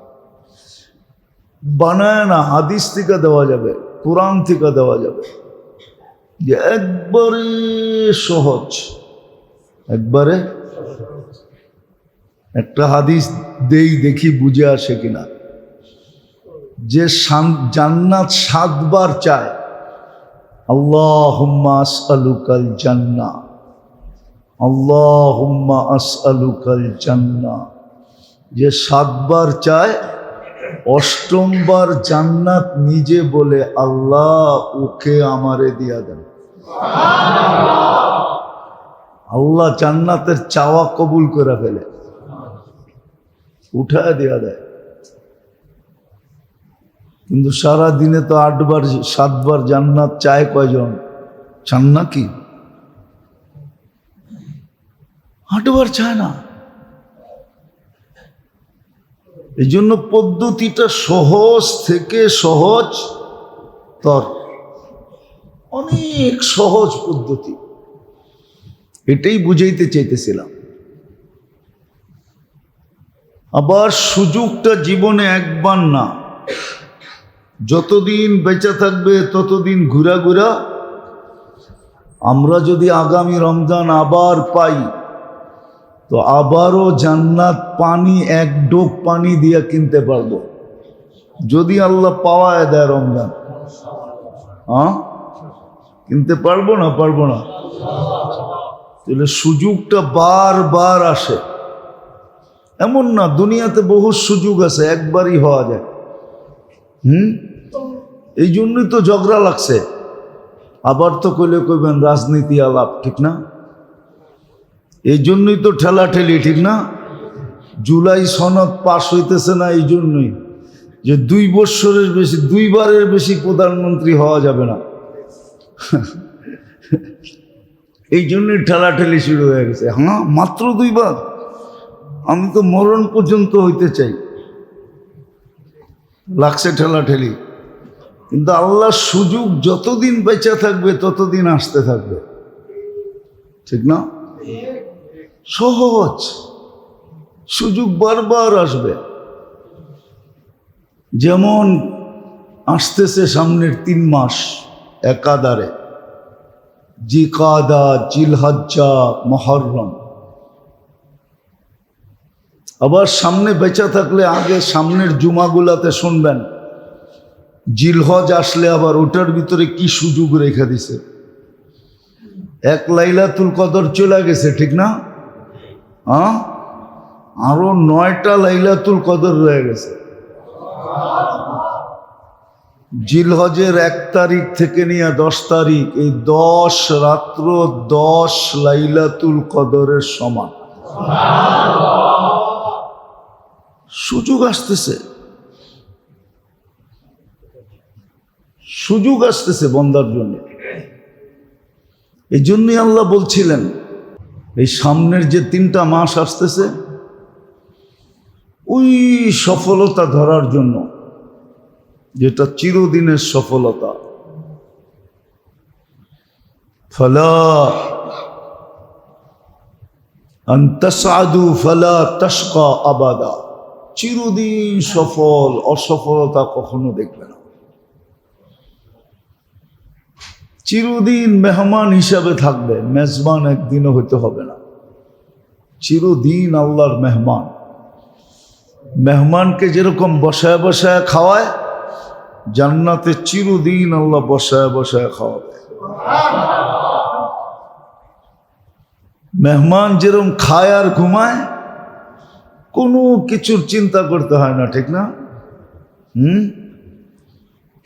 বানায় না, হাদিস থেকে দেওয়া যাবে, কোরআন থেকে দেওয়া যাবে, যে একবারে সহজ, একবারে। একটা হাদিস দেই, দেখি বুঝে আসে কিনা। যে জান্নাত 7 বার চায়, আল্লাহুম্মা আসআলুকাল জান্নাহ, আল্লাহুম্মা আসআলুকাল জান্নাহ, যে 7 বার চায়, 8ম বার জান্নাত নিজে বলে আল্লাহ ওকে আমারে দিয়া দেন। আল্লাহ জান্নাতের চাওয়া কবুল করে ফেলে, উঠায় দেয়া দেয়। কিন্তু সারা দিনে তো 8 বার 7 বার জান্নাত চায় কয়জন? চান না কি? 8 বার চায় না। এই জন্য পদ্ধতিটা সহজ থেকে সহজ তর, অনেক সহজ পদ্ধতি। এটাই বুঝাইতে চাইতেছিলাম। আবার সুযোগটা জীবনে একবার না, যতদিন বেঁচে থাকবে ততদিন ঘুরা ঘুরা। আমরা যদি আগামী রমজান আবার পাই তো আবারও জান্নাত পানি, 1 ডোক পানি দিয়ে কিনতে পারবো, যদি আল্লাহ পাওয়ায় দেয় রমজান। হ্যাঁ, কিনতে পারবো না? পারবো না? তাহলে সুযোগটা বারবার আসে, এমন না। দুনিয়াতে বহু সুযোগ আছে, একবারই হওয়া যায়। এই জন্যই তো ঝগড়া লাগছে। আবার তো কইলে কইবেন রাজনীতি আলাপ, ঠিক না? এই জন্যই তো ঠেলাঠেলি, ঠিক না? জুলাই সনদ পাশ হইতেছে না এই জন্যই যে 2 বছরের বেশি, 2 বারের বেশি প্রধানমন্ত্রী হওয়া যাবে না। এই জন্যই ঠেলাঠেলি শুরু হয়ে গেছে। হ্যাঁ, মাত্র 2 বার? আমি তো মরণ পর্যন্ত হইতে চাই। লাগছে ঠেলাঠেলি। কিন্তু আল্লাহর সুযোগ যতদিন বেঁচে থাকবে ততদিন আসতে থাকবে, ঠিক না? সহজ সুযোগ বারবার আসবে। যেমন আসতেছে সামনের 3 মাস একাধারে, জিকাদা, জিলহজ্জা, মুহররম। আবার সামনে বেঁচে থাকলে আগে সামনের জুমাগুলাতে শুনবেন জিলহজ আসলে আবার ওটার ভিতরে কি সুযোগ রেখে দিছে। 1 লাইলাতুল কদর চলে গেছে, ঠিক না? হ্যাঁ, আরো 9টা লাইলাতুল কদর রয়ে গেছে। জিলহজের 1 তারিখ থেকে নিয়ে 10 তারিখ, এই 10 রাত্র 10 লাইলাতুল কদরের সমান। সুযোগ আসতেছে, সুযোগ আসতেছে বন্দার জন্য। এই জন্যই আল্লাহ বলছিলেন এই সামনের যে 3টা মাস আসতেছে ওই সফলতা ধরার জন্য, যেটা চিরদিনের সফলতা। ফালা আন তাসআদু ফালা তাশকা আবাদা, চিরদিন সফল, অসফলতা কখনো দেখবে না। চিরদিন মেহমান হিসাবে থাকবে, মেজবান একদিনও হইতে হবে না। চিরদিন আল্লাহর মেহমান। মেহমানকে যেরকম বসায় বসায় খাওয়ায়, জান্নাতে চিরদিন আল্লাহ বসায় বসায় খাওয়াবে। মেহমান যেরকম খায় আর ঘুমায়, কোনো কিছুর চিন্তা করতে হয় না, ঠিক না?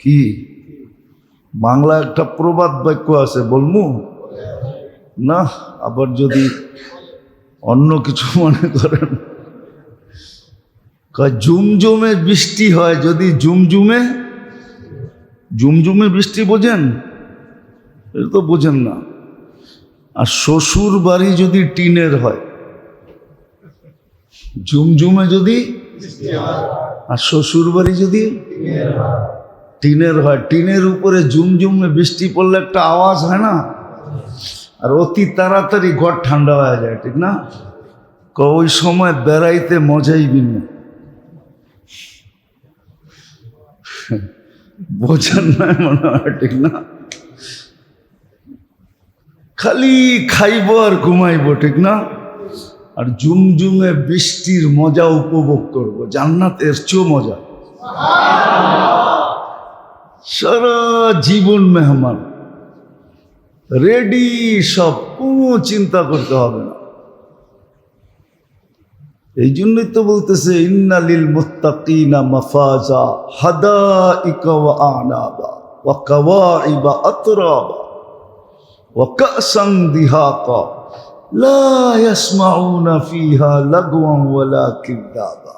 কি বাংলা একটা প্রবাদ বাক্য আছে, বলমু না? আবার যদি অন্য কিছু মনে করেন, ঝুমঝুমে বৃষ্টি হয়, যদি ঝুমঝুমে বৃষ্টি বোঝেন? এটা তো বোঝেন না। আর শ্বশুর বাড়ি যদি টিনের হয়, ঝুমঝুমে যদি, আর শ্বশুর বাড়ি যদি টিনের হয়, টিনের উপরে ঝুমঝুমে বৃষ্টি পড়লে একটা আওয়াজ হয় না? আর অতি তাড়াতাড়ি ঘর ঠান্ডা হয়ে যায়, ঠিক না? ওই সময় বেড়াইতে মজাই ভিন্ন। বোঝেন না মনে হয়, ঠিক না? খালি খাইব আর ঘুমাইব, ঠিক না? আর ঝুমঝুমে বৃষ্টির মজা উপভোগ করব। জান্নাতের চেয়েও মজা। সারা জীবন মেহমান রেডি, সব, কোনো চিন্তা করতে হবে না। এই জন্যই তো বলতেছে ইন্না লিল মুত্তাকিনা মাফাজা হাদাইকা ওয়া আনাবা ওয়া কাওয়াইবা আতরাবা ওয়া কাসান দিহাকা লা ইয়াসমাউনা ফিহা লাগওয়ান ওয়ালা কিযাবা।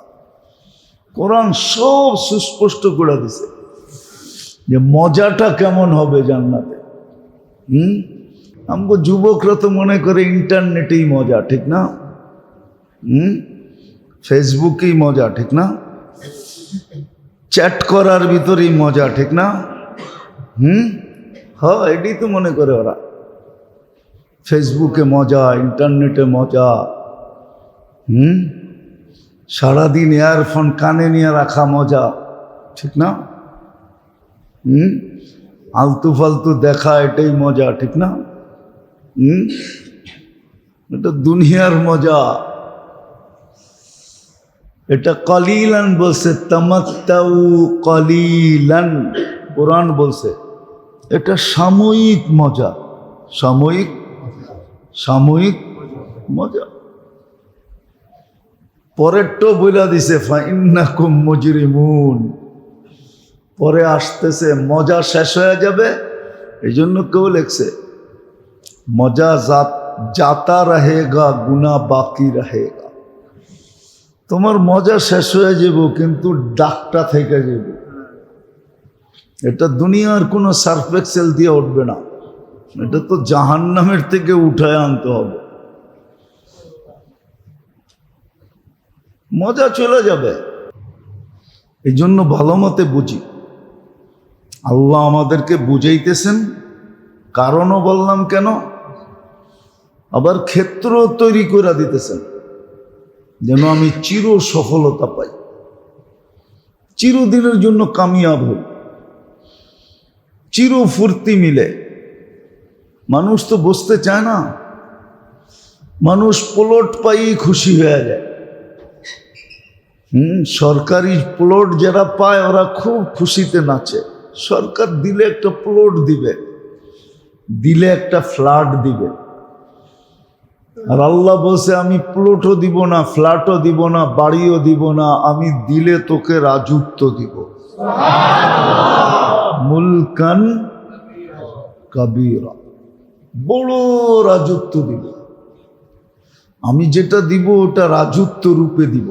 কোরআন সব সুস্পষ্ট করে দিছে। যে মজাটা কেমন হবে জান্নাতে। আমগো যুবকরা তো মনে করে ইন্টারনেটেই মজা, ঠিক না? ফেসবুকেই মজা, ঠিক না? চ্যাট করার ভিতরেই মজা, ঠিক না? হ্যাঁ, এটাই তো মনে করে ওরা। ফেসবুকে মজা, ইন্টারনেটে মজা। সারাদিন ইয়ারফোন কানে নিয়ে রাখা মজা, ঠিক না? আলতু ফালতু দেখা, এটাই মজা, ঠিক না? এটা দুনিয়ার মজা। এটা কলিলান বলছে, তামাত্তাউ কলিলান, কোরআন বলছে এটা সাময়িক মজা, সাময়িক সাময়িক মজা। পরেরটা বইলা দিছে ফাইন্নাকুম মুজরিমুন, পরে আসতেছে মজা শেষ হয়ে যাবে। এই জন্য কেউ লেখছে মজা যাতা রহেগা গুনা বাকি রহেগা। তোমার মজা শেষ হয়ে যাব কিন্তু ডাকটা থেকে যাবে। এটা দুনিয়ার কোনো সার্ফ এক্সেল দিয়ে উঠবে না, এটা তো জাহান্নামের থেকে উঠায় আনতে হবে। মজা চলে যাবে। এই জন্য ভালো মতে বুঝি, আল্লাহ আমাদেরকে বুঝাইতেছেন, কারণও বললাম কেন, আবার ক্ষেত্র তৈরি করে দিতেছেন যেন আমি চির সফলতা পাই, চিরদিনের জন্য কামিয়াব হই, চির ফুর্তি মিলে। মানুষ তো বসতে চায় না, মানুষ প্লট পাই খুশি হয়ে যায়। সরকারি প্লট যারা পায় ওরা খুব খুশিতে নাচে। সরকার দিলে একটা প্লট দিবে, দিলে একটা ফ্ল্যাট দিবে। আর আল্লাহ বলছে আমি প্লটও দিব না, ফ্ল্যাটও দিব না, বাড়িও দিব না, আমি দিলে তোকে রাজত্ব দিব, মুলকান কাবীরা, বড় রাজত্ব দিব। আমি যেটা দিব ওটা রাজত্ব রূপে দিব।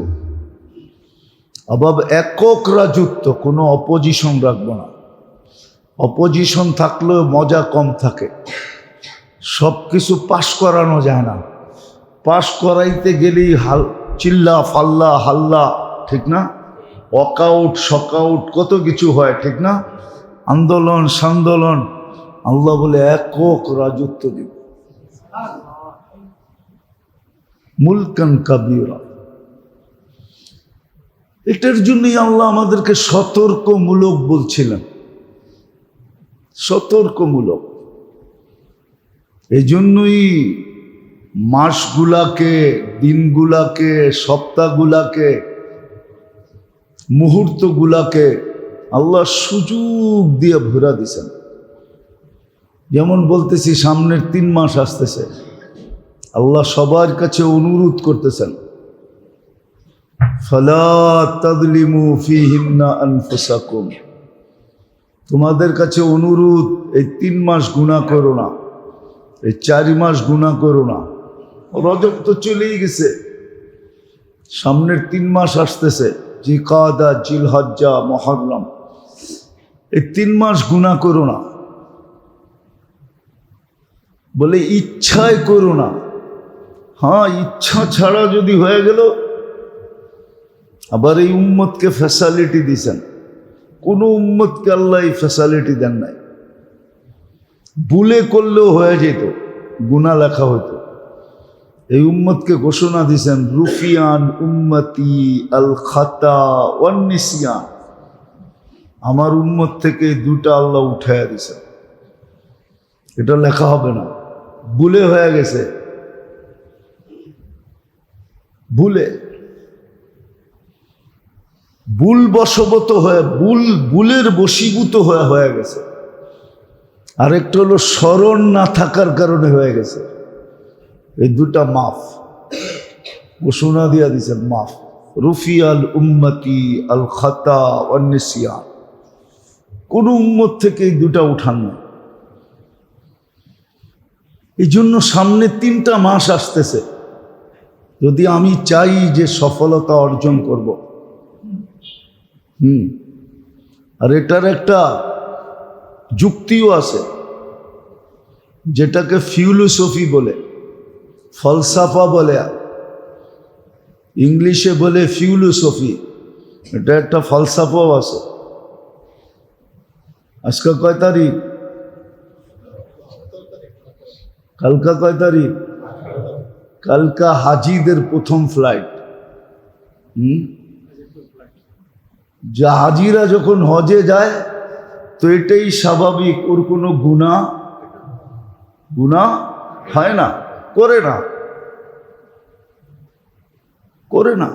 আবার একক রাজত্ব, কোনো অপোজিশন রাখবো না। অপোজিশন থাকলেও মজা কম থাকে। সব কিছু পাশ করানো যায় না, পাশ করাইতে গেলেই চিল্লা ফাল্লা হাল্লা, ঠিক না? ওয়াকআউট শকআউট কত কিছু হয়, ঠিক না? আন্দোলন সান্দোলন। আল্লাহ বলে একক রাজত্ব দিব, মুলকান কাবীরা। এটার জন্যই আল্লাহ আমাদেরকে সতর্কমূলক বলছিলেন, সতর্কমূলক। এই জন্যই মাসগুলাকে, দিনগুলাকে, সপ্তাহগুলাকে, মুহূর্তগুলাকে আল্লাহ সুযোগ দিয়ে ভরা দিছেন। যেমন বলতেছি সামনের 3 মাস আসতেছে, আল্লাহ সবার কাছে অনুরোধ করতেছেন, ফালা তাযলিমু ফীহিন্না আনফুসাকুম, তোমাদের কাছে অনুরোধ, এই 3 মাস গুনাহ করো না, এই 4 মাস গুনাহ করো না। রজব তো চলেই গেছে, সামনের 3 মাস আসতেছে, জিলকাদা, জিলহজ্জা, মুহররম, এই 3 মাস গুনাহ করো না। বলে ইচ্ছায় করো না। হ্যাঁ, ইচ্ছা ছাড়া যদি হয়ে গেল। আবার এই উম্মতকে ফ্যাসিলিটি দিছেন, কোন উম্মতকে আল্লাহ এই ফ্যাসিলিটি দেন নাই। ভুলে করলেও হয়ে যেত, গুনাহ লেখা হতো। এই উম্মতকে ঘোষণা দিছেন, রুফিয়ান উম্মতি আল খাতা ওয়ান নিসিয়ান, আমার উম্মত থেকে 2টা আল্লাহ উঠাইয়া দিছেন। এটা লেখা হবে না, ভুলে হয়ে গেছে, ভুলে, ভুল বশবত হয়ে, ভুলের বশীভূত হয়ে গেছে। আরেকটা হলো স্মরণ না থাকার কারণে হয়ে গেছে। এই 2টা মাফ, ঘোষণা দিয়া দিছেন, মাফ। রুফিয়াল উম্মতি আল খাতা ওয়ান নিসিয়ান, কোন উম্মত থেকে এই 2টা উঠান না। এই জন্য সামনে 3টা মাস আসতেছে, যদি আমি চাই যে সফলতা অর্জন করব, আর এটার একটা যুক্তিও আছে, যেটাকে ফিলোসফি বলে, ফলসাফা বলে, ইংলিশে বলে ফিলোসফি। এটা একটা ফলসাফাও আছে। আজকে কয় তারিখ? কালকা কয় তারিখ? কালকা হাজিদের প্রথম ফ্লাইট। যা হাজিরা যখন হজে যায় তো এটাই স্বাভাবিক, ওর কোনো গুনাহ হয় না, করে না।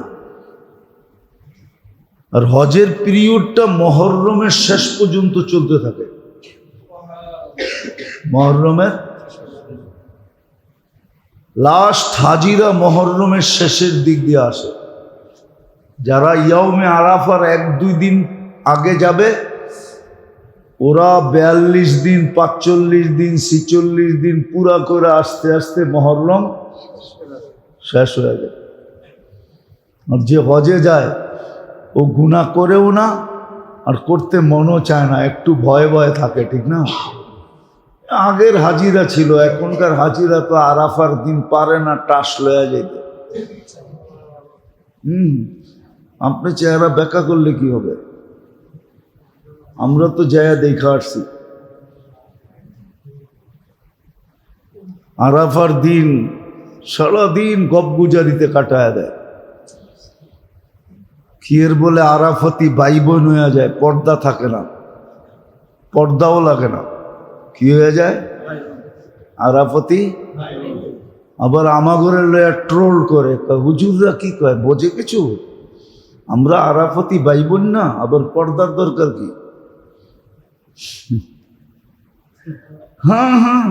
আর হজের পিরিয়ডটা মুহররমের শেষ পর্যন্ত চলতে থাকে। মুহররমের লাস্ট হাজিরা মুহররমের শেষের দিক দিয়ে আসে। যারা ইয়াউমে আরাফার 1-2 দিন আগে যাবে ওরা 42 দিন, 45 দিন, 46 দিন পুরা করে আস্তে আস্তে মুহররম শেষ হয়ে যায়। আর যে হজে যায় ও গুনাহ করেও না, আর করতে মনও চায় না, একটু ভয়ে ভয়ে থাকে, ঠিক না? আগের হাজিরা ছিল, এখনকার হাজিরা তো আরাফার দিন পারে না টাস লয়ে যেতে। আপনি চেহারা ব্যাখ্যা করলে কি হবে? আমরা তো জায়গা দেখা আসছি। আরাফার দিন সারাদিন গপগুজারিতে কাটায় দেয়। কি এর বলে আরাফাতি ভাই বোন হয়ে যায়, পর্দা থাকে না, পর্দাও লাগে না। কি হয়ে যায়? আরাফাতি। আবার আমাগরের লয়া ট্রোল করে, হুজুররা কি কয় বোঝে কিছু? আমরা আরাফাতি ভাই বোন না, আবার পর্দার দরকার কি? হ্যাঁ,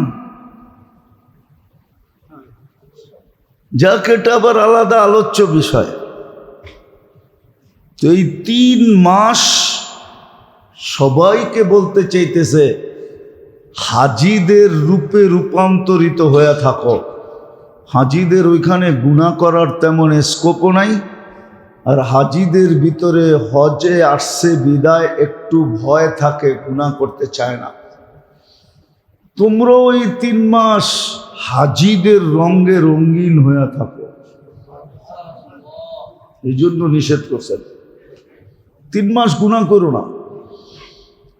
যাক, এটা আবার আলাদা আলোচ্য বিষয়। তো এই 3 মাস সবাইকে বলতে চাইতেছে হাজিদের রূপে রূপান্তরিত হয়ে থাকো। হাজিদের ওইখানে গুনাহ করার তেমন স্কোপও নাই, আর হাজিদের ভিতরে হজে আসছে বিদায় একটু ভয় থাকে, গুনাহ করতে চায় না। তোমরা ওই 3 মাস হাজিদের রঙে রঙিন হয়ে থাকো, এই জন্য নিষেধ করছেন 3 মাস গুনাহ করো না,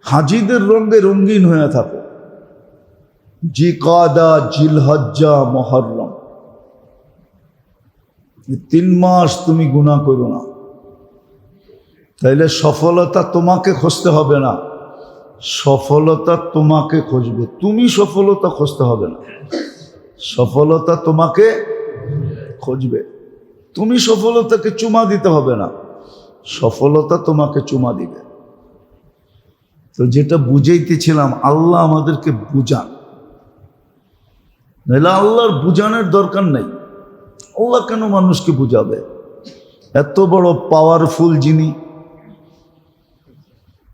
হাজিদের রঙে রঙিন হয়ে থাকো। জিকাদা, জিলহজ্জা, মুহররম, 3 মাস তুমি গুনাহ করো না, তাইলে সফলতা তোমাকে খুঁজতে হবে না, সফলতা তোমাকে খুঁজবে। তুমি সফলতা খুঁজতে হবে না, সফলতা তোমাকে খুঁজবে। তুমি সফলতাকে চুমা দিতে হবে না, সফলতা তোমাকে চুমা দিবে। তো যেটা বুঝাইতেছিলাম, আল্লাহ আমাদেরকে বুঝান, নাহলে আল্লাহর বুঝানোর দরকার নেই। আল্লাহ কেন মানুষকে বুঝাবে? এত বড় পাওয়ারফুল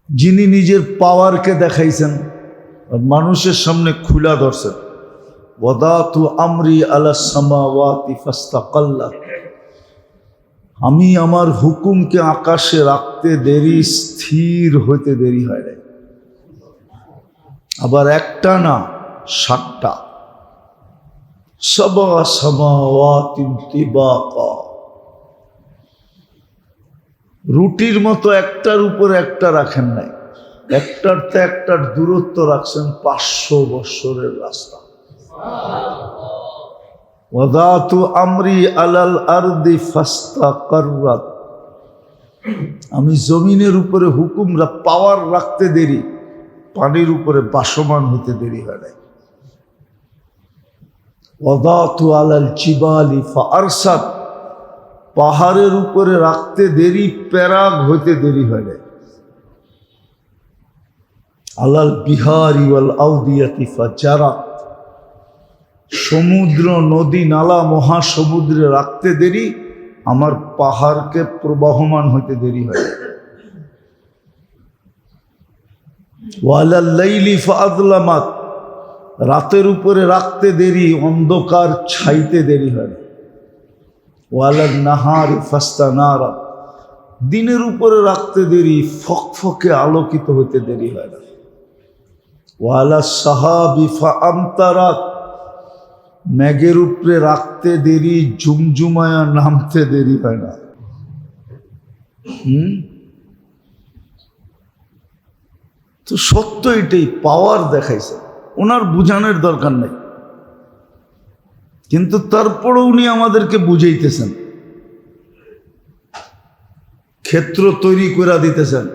যিনি নিজের পাওয়ারকে দেখাইছেন আর মানুষের সামনে খুলা ধরছেন। ওয়াদাতু আমরি আলাস সামাওয়াতি ফাস্তাকাল্লাত, আমি আমার হুকুমকে আকাশে রাখতে দেরি, স্থির হইতে দেরি হয় না। আবার একটা না, 7টা। সাবা সামাওয়াতিন তিবাকা, রুটির মতো একটার উপর একটা রাখেন নাই, একটার তো একটার দূরত্ব রাখছেন 500 বৎসরের রাস্তা। ওয়াদাতু আমরি আলাল আরদি ফাস্তাকাররাত, আমি জমিনের উপরে হুকুমরা পাওয়ার রাখতে দেরি, পানির উপরে বাসমান হতে দেরি হয় নাই। ওয়াদাতু আলাল জিবালি ফাআরসাত, পাহাড়ের উপরে রাখতে দেরি, প্যারাগ হইতে দেরি হয় নাই। আলাল বিহারি ওয়াল আউদিয়াতি ফাজারাত, সমুদ্র, নদী, নালা, মহাসমুদ্রে রাখতে দেরি, আমার পাহাড়কে প্রবাহমান হইতে দেরি হয়। ওয়ালাল লাইলি ফাআযলামাত, রাতের উপরে রাখতে দেরি, অন্ধকার ছাইতে দেরি হয়। ওয়ালাল নাহারি ফাস্তানারা, দিনের উপরে রাখতে দেরি, ফকফকে আলোকিত হইতে দেরি হয় না। ওয়ালা সাহাবি ফাআমতারাত, মেঘের উপরে রাখতে দেরি, ঝুমঝুমায়া নামতে দেরি হয় না। তো সত্য এটাই, পাওয়ার দেখাইছে, ওনার বুঝানোর দরকার নেই, কিন্তু তারপরও উনি আমাদেরকে বুঝাইতেছেন, ক্ষেত্র তৈরি করে দিতেছেন।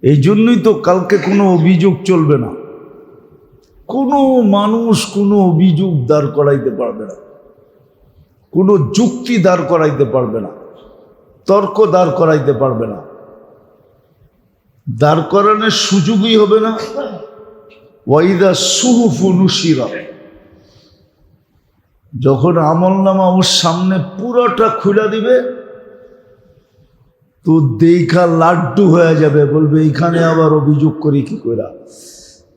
এই জন্যই তো কালকে কোনো অভিযোগ চলবে না, কোনো মানুষ কোনো অভিযোগ দাঁড় করাইতে পারবে না, কোনো যুক্তি দাঁড় করাইতে পারবে না, তর্ক দাঁড় করাইতে পারবে না, দাঁড় করানোর সুযোগই হবে না। ওয়াইদা সুহুফু নুশিরা, যখন আমলনামা ওর সামনে পুরোটা খুলে দিবে তো দেখা লাড্ডু হয়ে যাবে, বলবে এইখানে আবার অভিযোগ করি কি করে,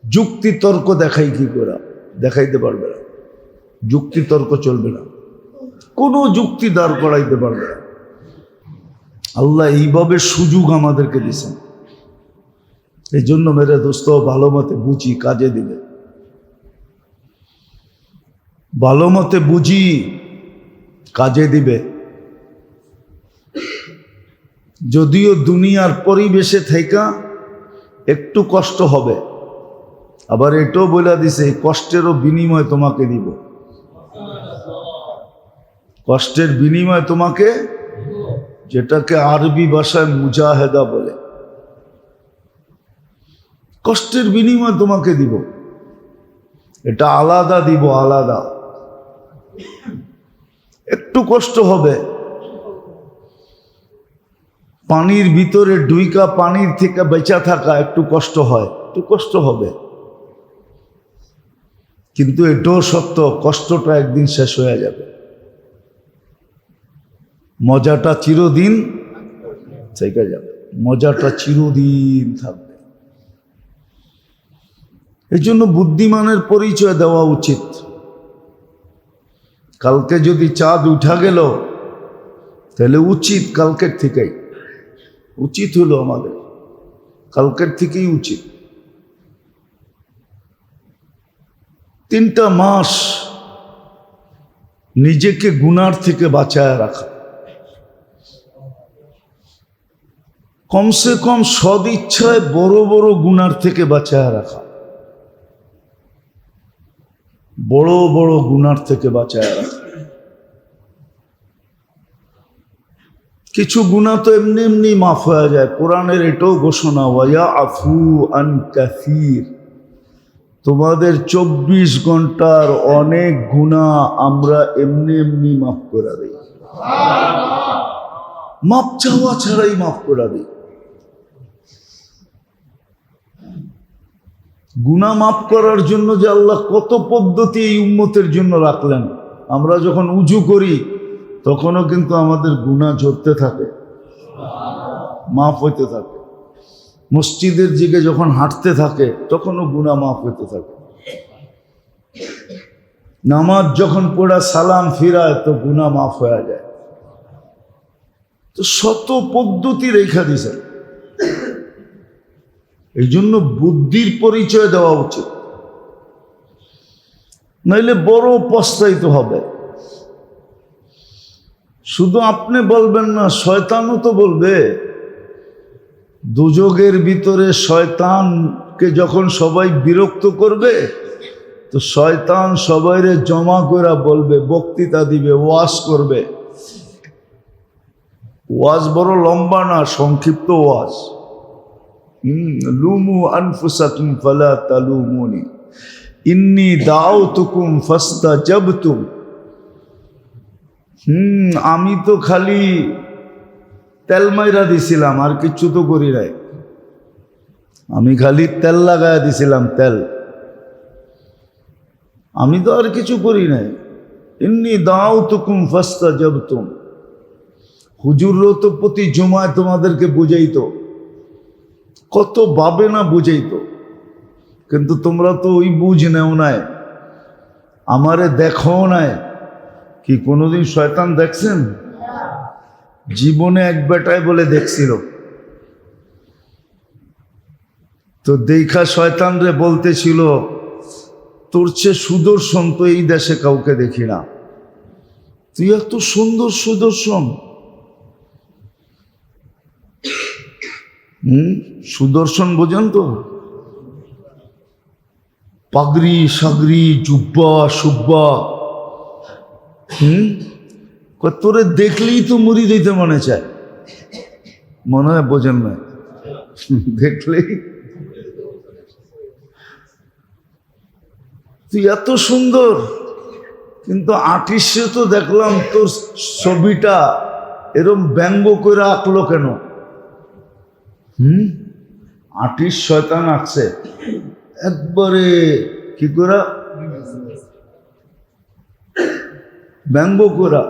যুক্তি তর্ক দেখাই কি করে, দেখাইতে পারবে না, যুক্তি তর্ক চলবে না, কোনো যুক্তি দাঁড় করাইতে পারবে না। আল্লাহ এইভাবে সুযোগ আমাদেরকে দিয়েছেন। এই জন্য মেরে দোস্ত ভালো মতে বুঝি, কাজে দিবে, ভালো মতে বুঝি, কাজে দিবে। যদিও দুনিয়ার পরিবেশে থেকে একটু কষ্ট হবে, আবার এটাও বলে দিছে এই কষ্টেরও বিনিময় তোমাকে দিব, কষ্টের বিনিময় তোমাকে, যেটাকে আরবি ভাষায় মুজাহেদা বলে, কষ্টের বিনিময় তোমাকে দিব, এটা আলাদা দিব, আলাদা। একটু কষ্ট হবে, পানির ভিতরে ডুইকা পানির থেকে বেঁচা থাকা একটু কষ্ট হয়, একটু কষ্ট হবে, কিন্তু এটাও সত্য, কষ্টটা একদিন শেষ হয়ে যাবে, মজাটা চিরদিন থেকে যাবে, মজাটা চিরদিন থাকবে। এই জন্য বুদ্ধিমানের পরিচয় দেওয়া উচিত। কালকে যদি চাঁদ উঠা গেল তাহলে উচিত কালকের থেকেই, উচিত হলো আমাদের কালকের থেকেই উচিত। 3টা মাস নিজেকে গুনার থেকে বাঁচায় রাখা, কমসে কম সদিচ্ছায় বড় বড় গুনার থেকে বাঁচায় রাখা, বড় বড় গুনার থেকে বাঁচায় রাখা। কিছু গুনাহ তো এমনি এমনি মাফ হয়ে যায়, কোরআনের এটাও ঘোষণা, ওয়া আফু আন কাসীর, তোমাদের 24 ঘন্টার অনেক গুনাহ আমরা এমনি এমনি মাফ করে দিই, মাপ চাওয়া ছাড়াই মাফ করে দিই। গুনাহ মাফ করার জন্য যে আল্লাহ কত পদ্ধতি এই উম্মতের জন্য রাখলেন। আমরা যখন উজু করি তখনও কিন্তু আমাদের গুনাহ ঝরতে থাকে, মাফ হইতে থাকে। মসজিদের দিকে যখন হাঁটতে থাকে তখনও গুনাহ মাফ হইতে থাকে। নামাজ যখন পড়া সালাম ফিরায় তো গুনাহ মাফ হয়ে যায়। তো শত পদ্ধতি রেখা দিছে, এই জন্য বুদ্ধির পরিচয় দেওয়া উচিত, নইলে বড় পস্তাইতে হবে। শুধু আপনি বলবেন না, শয়তানও তো বলবে। দুযোগের ভিতরে শয়তানকে যখন সবাই বিরক্ত করবে তো শয়তান সবাইরে জমা করে বলবে, বক্তৃতা দিবে, ওয়াজ করবে। ওয়াজ বড় লম্বা না, সংক্ষিপ্ত ওয়াজ। লুমু আনফুসাকুম ফালা তালুমুনি ইন্নী দাউতুকুম ফাস্তাজাবতুম। আমি তো খালি তেল মাইরা দিছিলাম, আর কিচ্ছু তো করি নাই। আমি খালি তেল লাগায়া দিছিলাম, তেল, আমি তো আর কিছু করি নাই। ইন্নী দাউতুকুম ফাস্তাজাবতুম। হুজুরও তো প্রতি জুমায় তোমাদেরকে বুঝাইতো, কত ভাবে না বুঝাইতো, কিন্তু তোমরা তো ওই বুঝ নেও নাই, আমারে দেখো নাই। কি কোনোদিন শয়তান দেখছেন? জীবনে এক বেটায় বলে দেখছিল। তো দেখা শয়তান রে বলতেছিল, তোর চেয়ে সুদর্শন তো এই দেশে কাউকে দেখি না, তুই এত সুন্দর সুদর্শন। সুদর্শন বোঝেন তো, পাগড়ি সাগরি জুব্বা সুব্বা। তোরে দেখলেই তো মুড়ি দিতে মনে চায়, মনে হয় বোঝেন না, দেখলেই তুই এত সুন্দর। কিন্তু আর্টিস্টে তো দেখলাম তোর ছবিটা এরম ব্যঙ্গ করে আঁকলো কেন? আর্টিস্ট শয়তান আঁকছে একবারে কি করা, ব্যঙ্গ করা,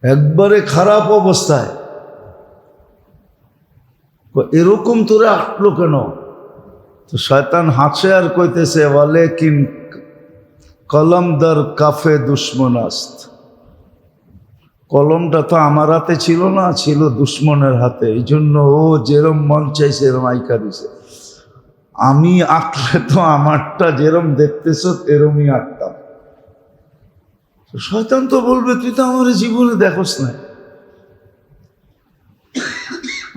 একবারে খারাপ অবস্থায়। এরকম তোরে আঁকলো কেন? তো শয়তান হাসে আর কইতেছে, বলে কিন কলমদার কাফে দুশ্মনাস্ত। কলমটা তো আমার হাতে ছিল না, ছিল দুশ্মনের হাতে, এই জন্য ও যেরম মন চাইছে এরম আইকা দিছে। আমি আঁকলে তো আমারটা যেরম দেখতেছ এরমই আঁকতাম। শয়তান তো বলবে, তুই তো আমার জীবনে দেখোস না,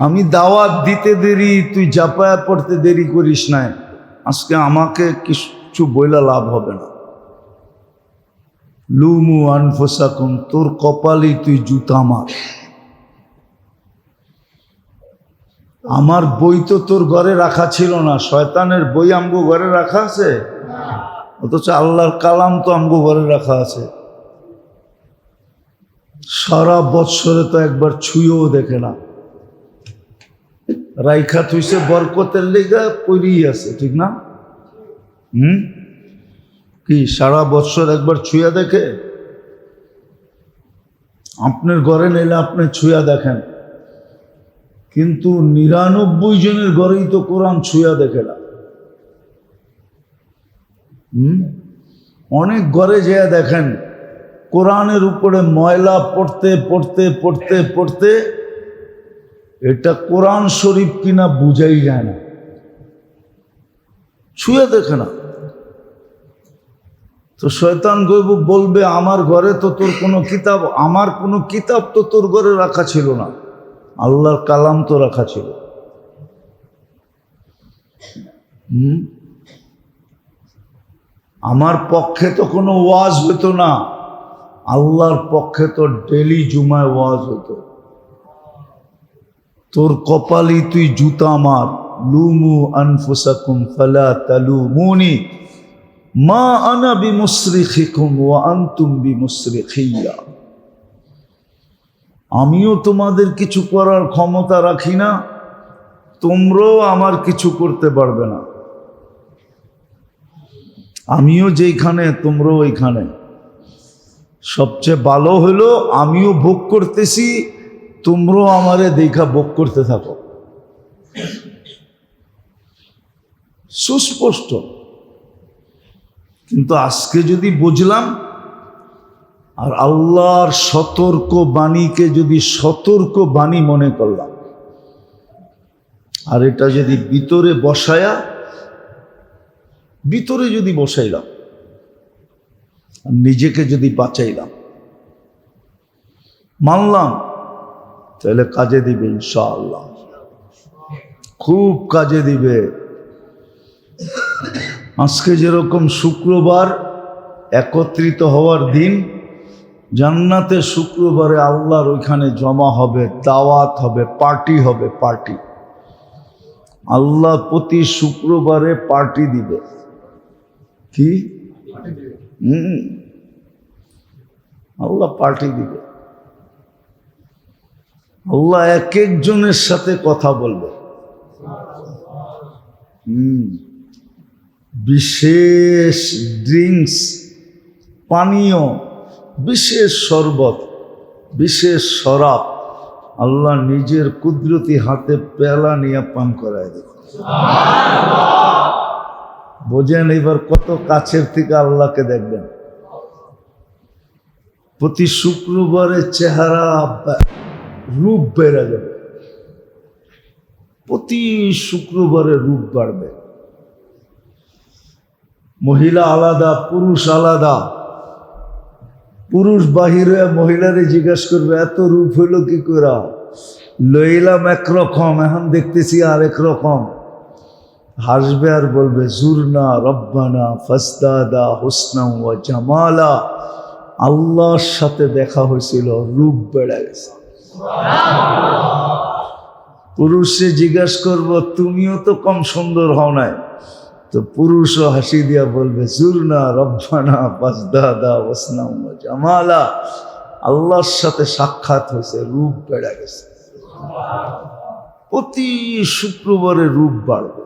আমি দাওয়াত দিতে দেরি, তুই জাপায়া পড়তে দেরি করিস না, আজকে আমাকে কিছু বইলা লাভ হবে না। লুমু আনফুসাকুম, তোর কপালই তুই জুতা মার। আমার বই তো তোর ঘরে রাখা ছিল না, শয়তানের বই আমগো ঘরে রাখা আছে, অথচ আল্লাহর কালাম তো আমগো ঘরে রাখা আছে। সারা বৎসরে তো একবার ছুঁয়েও দেখে না, রাইখা থুইছে বরকতের লেগা পড়েই আছে, ঠিক না? কি সারা বৎসর একবার ছুঁয়া দেখে? আপনার ঘরে নিলে আপনি ছুঁয়া দেখেন, কিন্তু 99 জনের ঘরেই তো কোরআন ছুঁয়া দেখে না। অনেক ঘরে যেয়ে দেখেন কোরআনের উপরে ময়লা পড়তে পড়তে পড়তে পড়তে এটা কোরআন শরীফ কিনা বুঝাই যায় না, ছুঁয়া দেখে না। তো শয়তান বলবে, আমার ঘরে তো তোর কোনো কিতাব, আমার কোনো কিতাব তো তোর ঘরে রাখা ছিল না, আল্লাহর কালাম তো রাখা ছিল। আমার পক্ষে তো কোনো ওয়াজ হতো না, আল্লাহর পক্ষে তো ডেলি জুমায় ওয়াজ হতো। তোর কপালই তুই জুতা মার। লুমু আনফুসাকুম ফালা তালুমুনি মা আনা বিমুসরিখিকুম ওয়া আনতুম বিমুসরিখিয়া। আমিও তোমাদের কিছু করার ক্ষমতা রাখি না, তোমরাও আমার কিছু করতে পারবে না। আমিও যেইখানে তোমরাও ওইখানে। সবচেয়ে ভালো হলো আমিও ভোগ করতেছি, তোমরাও আমারে দেখা ভোগ করতে থাকো। সুস্পষ্ট। কিন্তু আজকে যদি বুঝলাম আর আল্লাহর সতর্ক বাণীকে যদি সতর্ক বাণী মনে করলাম, আর এটা যদি ভিতরে যদি বসাইলাম, আর নিজেকে যদি বাঁচাইলাম, মানলাম, তাহলে কাজে দিবে ইনশাআল্লাহ, খুব কাজে দিবে। আজকে যেরকম শুক্রবার একত্রিত হওয়ার দিন, জান্নাতে শুক্রবারে আল্লাহর ওইখানে জমা হবে, দাওয়াত হবে, পার্টি হবে, পার্টি। আল্লাহ প্রতি শুক্রবারে পার্টি দিবে। কি? আল্লাহ পার্টি দিবে। আল্লাহ এক একজনের সাথে কথা বলবে। বিশেষ ড্রিঙ্কস, পানীয়, বিশেষ শরবত, বিশেষ শরাব আল্লাহ নিজের কুদরতি হাতে পেলা নিয়ে পান করায় দেবে। বোঝেন এবার কত কাছের থেকে আল্লাহকে দেখবেন। প্রতি শুক্রবারে চেহারা রূপ বেড়ে যাবে। প্রতি শুক্রবারে রূপ বাড়বে। মহিলা আলাদা, পুরুষ আলাদা। পুরুষ বাহিরে মহিলারে জিজ্ঞাসা করবে এত রূপ হইল কি করে? লইলাম একরকম, এখন দেখতেছি আরেক রকম। হাসবে আর বলবে জুরনা রব্বানা ফাসদাদা হুসনা ওয়া জামালা। আল্লাহর সাথে দেখা হয়েছিল, রূপ বেড়ে গেছে। পুরুষে জিজ্ঞাসা করব তুমিও তো কম সুন্দর হও নাই, তো পুরুষও হাসি দিয়া বলবে জুরনা রব্বানা ফাসদাদা হুসনা ওয়া জামালা। আল্লাহর সাথে সাক্ষাৎ হয়েছে, রূপ বেড়ে গেছে। প্রতি শুক্রবারে রূপ বাড়বে।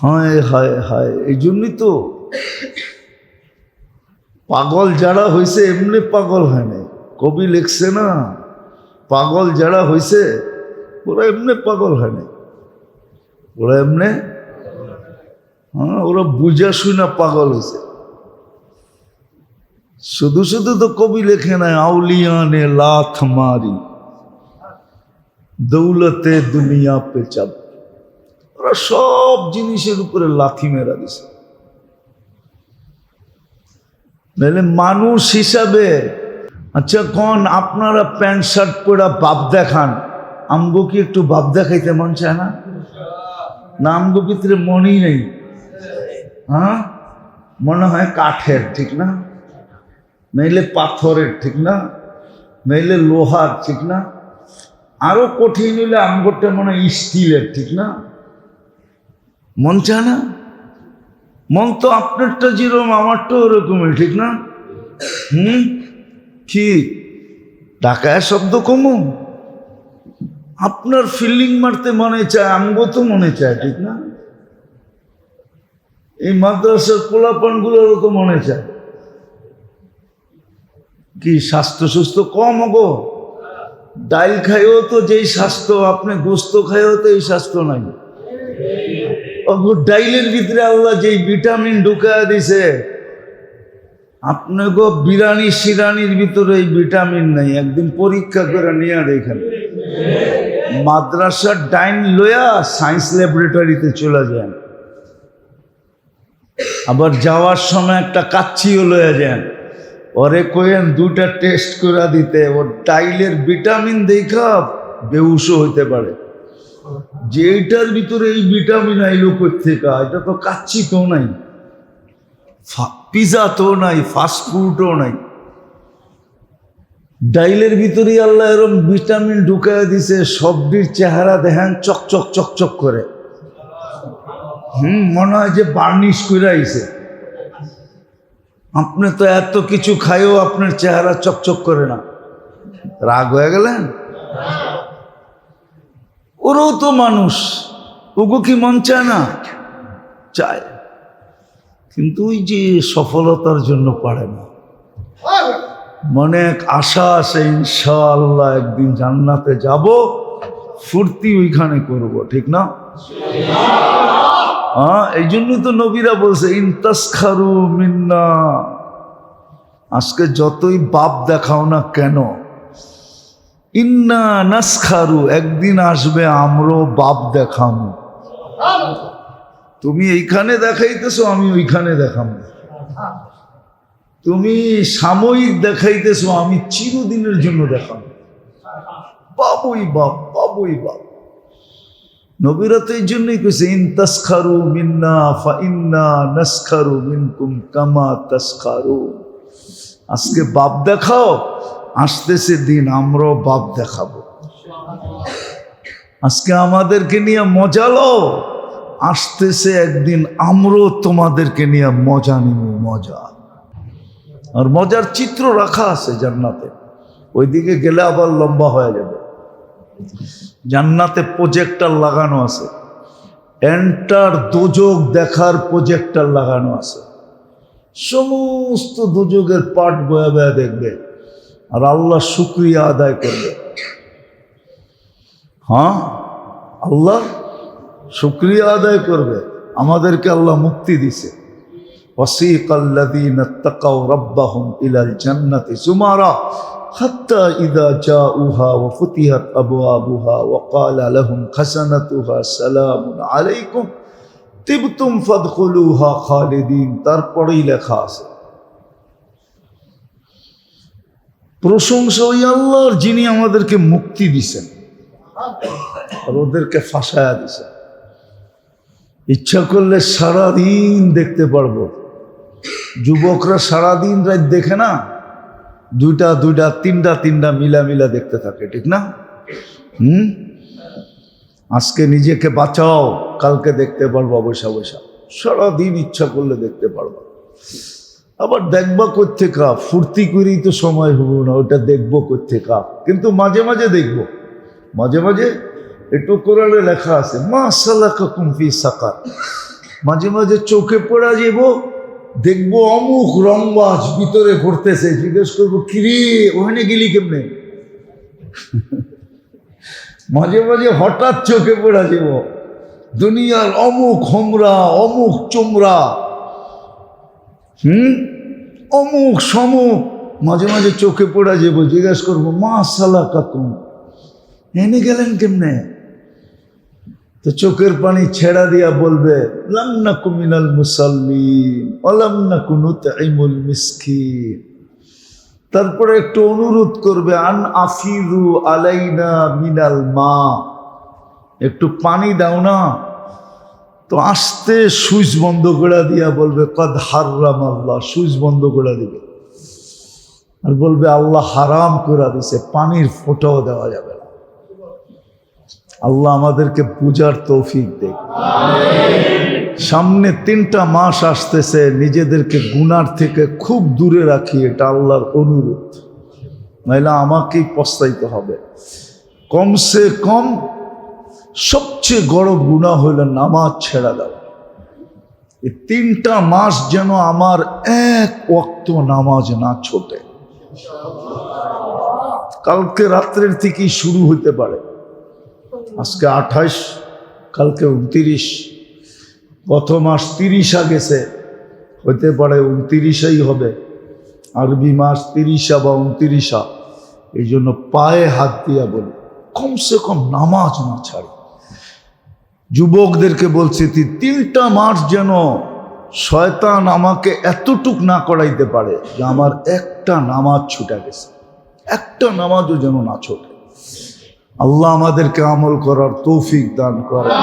হায় হায় হায়, এই জন্যই তো পাগল যারা হয়েছে এমনি পাগল হয় নাই। কবি লিখছে না, পাগল যারা হয়েছে ওরা এমনি পাগল হয় নাই, ওরা এমনি, হ্যাঁ, ওরা বুঝা শুনা পাগল হয়েছে। শুধু শুধু তো কবি লেখে নাই আউলিয়া নে লাথ মারি দৌলতে দুনিয়া পে চাপ। ওরা সব জিনিসের উপরে লাথি মেরা দিছে। নাহলে মানুষ হিসাবে, আচ্ছা কোন আপনারা প্যান্ট শার্ট পরা বাপ দেখান, আমগো কি একটু বাপ দেখাইতে মন চায় না? না আমগো ভিতরে মনই নেই? হ্যাঁ, মনে হয় কাঠের, ঠিক না? নইলে পাথরের, ঠিক না? নইলে লোহার, ঠিক না? আরো কঠিন হইলে আমগোটা মনে হয় স্টিলের, ঠিক না? মন চায় না? মন তো আপনারটা যেরকম আমারটা ওরকমই, ঠিক না? কি ঢাকায় শব্দ কমু? আপনার ফিল্ডিং মারতে মনে চায়, আমগো তো মনে চায়, ঠিক না? এই মাদ্রাসার পোলাপানগুলোরও তো মনে চায়। কি স্বাস্থ্য সুস্থ কম গো? ডাইল খাইও তো যেই স্বাস্থ্য, আপনি গোস্ত খাইও তো এই স্বাস্থ্য নাই। ডাইলের ভিতরে আল্লাহ যেই ভিটামিন ঢুকায় দিছে, আপনি গো বিরানি শিরানির ভিতরে এই ভিটামিন নাই। একদিন পরীক্ষা করে নিয়ে দেখেন, মাদ্রাসার ডাইন লইয়া সায়েন্স ল্যাবরেটরিতে চলে যান, আবার যাওয়ার সময় একটা কাচ্চিও লইয়া যান, ওরে কইেন দুইটা টেস্ট করে দিতে। ওর ডাইলের ভিটামিন দেখা বেহুশও হইতে পারে, যে এইটার ভিতরে এই ভিটামিন আইলো কোত্থেকে? এটা তো কাচ্চি তো নাই, পিজা তো নাই, ফাস্ট ফুডও নাই। ডাইলের ভিতরে আল্লাহ এরকম ভিটামিন ঢুকায় দিছে, সবটির চেহারা দেখেন চকচক চকচক করে। মনে হয় যে বার্নিশ করে আইছে। আপনি তো এত কিছু খাইও আপনার চেহারা চকচক করে না, রাগ হয়ে গেলেন? ওরাও তো মানুষ, ওগো কি মন চায় না? চায়, কিন্তু ওই যে সফলতার জন্য পারে না। মনে এক আশা আছে, ইনশাআল্লাহ একদিন জান্নাতে যাব, ফুর্তি ওইখানে করব, ঠিক না? হ্যাঁ, এই জন্য তো নবীরা বলছে ইনতাসখারু মিন্না, আজকে যতই বাপ দেখাও না কেন, ইন্না নাসখারু, একদিন আসবে আমরাও বাপ দেখাবো। তুমি এইখানে দেখাইতেছো, আমি ওইখানে দেখাবো। তুমি সাময়িক দেখাইতেছো, আমি চিরদিনের জন্য দেখাবো। বাবুই বাপ, বাবুই বাপ। নবীরা তো এই জন্যই কইছে ইনতাসখারু মিন্না ফাইন্না নাসখারু মিনকুম কামা তাসখারু। আজকে বাপ দেখাও, আসতেছে দিন আমরাও বাপ দেখাবো। আজকে আমাদেরকে নিয়ে মজা লও, আসতেছে একদিন আমরাও তোমাদেরকে নিয়ে মজা নিব, মজা। আর মজার চিত্র রাখা আছে জান্নাতে, ওইদিকে গেলে আবার লম্বা হয়ে যাবে। জান্নাতে প্রজেক্টর লাগানো আছে, এন্টার দোজক দেখার প্রজেক্টর লাগানো আছে। সমস্ত দোজকের পাট বয়া বয়া দেখবে আর আল্লাহ শুকরিয়া আদায় করবে। হ্যাঁ, আল্লাহ শুকরিয়া আদায় করবে, আমাদেরকে আল্লাহ মুক্তি দিছে। ওয়াসিকাল্লাযীনা তাকাউ রাব্বাহুম ইলাল জান্নাতি যুমারা, হাত্তা ইযা জাউহা ওয়া ফুতিহাত আবওয়াবুহা ওয়া ক্বালা লাহুম খাসানাতুহা সালামুন আলাইকুম তিবতুম ফাদখুলুহা খালিদিন। তারপরেই লেখা আছে প্রশংসা ওই আল্লাহর যিনি আমাদেরকে মুক্তি দিছেন আর ওদেরকে ফাঁসায়া দিছেন। ইচ্ছা করলে সারাদিন দেখতে পারবো। যুবকরা সারাদিন রাত দেখে না, দুইটা দুইটা তিনটা তিনটা মিলা মিলা দেখতে থাকে, ঠিক না? আজকে নিজেকে বাঁচাও, কালকে দেখতে পারবো বৈশা বৈশা। সারাদিন ইচ্ছা করলে দেখতে পারবো। আবার দেখবা কোত্থেকা, ফুর্তি করেই তো সময় হবো না, ওটা দেখবো কোত্থেকা। কিন্তু মাঝে মাঝে দেখবো, মাঝে মাঝে একটু কোরআনে লেখা আছে মা সালাকাকুম ফি সাকার। মাঝে মাঝে চোখে পড়া যাব, দেখবো অমুক রংবাজ ভিতরে ঘুরতেছে, জিজ্ঞেস করবো কিরে ওখানে গেলি কেমনে? মাঝে মাঝে হঠাৎ চোখে পড়া যাব দুনিয়ার অমুক হোমরা, অমুক চোমরা, অমুক সমুক। মাঝে মাঝে চোখে পড়া যাব, জিজ্ঞেস করবো মা সালাকাকুম, এনে গেলেন কেমনে? তো চোখের পানি ছেড়া দিয়া বলবে লাম নাকু মিনাল মুসাল্লিন ওয়া লাম নাকু নুতঈমুল মিসকিন। তারপরে একটু অনুরোধ করবে আন আফিরু আলাইনা মিনাল মা, একটু পানি দাও না। তো আস্তে সুইচ বন্ধ করে দিয়া বলবে কদ হারাম আল্লাহ, সুইচ বন্ধ করে দিবে আর বলবে আল্লাহ হারাম করে দিছে, পানির ফোঁটাও দেওয়া যাবে না। আল্লাহ আমাদেরকে পূজার তৌফিক দেয়। সামনে 3টা মাস আসতেছে, নিজেদেরকে গুনার থেকে খুব দূরে রাখি, এটা আল্লাহর অনুরোধ, নাইলে আমাকেই পস্তাইতে হবে। কমসে কম সবচেয়ে বড় গুনাহ হইল নামাজ ছেড়া দেওয়া। এই 3টা মাস যেন আমার এক ওয়াক্ত নামাজ না ছোটে। কালকে রাত্রের থেকেই শুরু হতে পারে। আজকে 28, কালকে 29, গত মাস 30 গেছে, হতে পারে 29ই হবে। আরবি মাস 30 বা 29। এই জন্য পায়ে হাত দিয়া বলি কমসে কম নামাজ না ছাড়ি। যুবকদেরকে বলছি 3টা মাস যেন শয়তান আমাকে এতটুক না করাইতে পারে যে আমার একটা নামাজ ছুটে গেছে, একটা নামাজও যেন না ছোটে। আল্লাহ আমাদেরকে আমল করার তৌফিক দান করেন।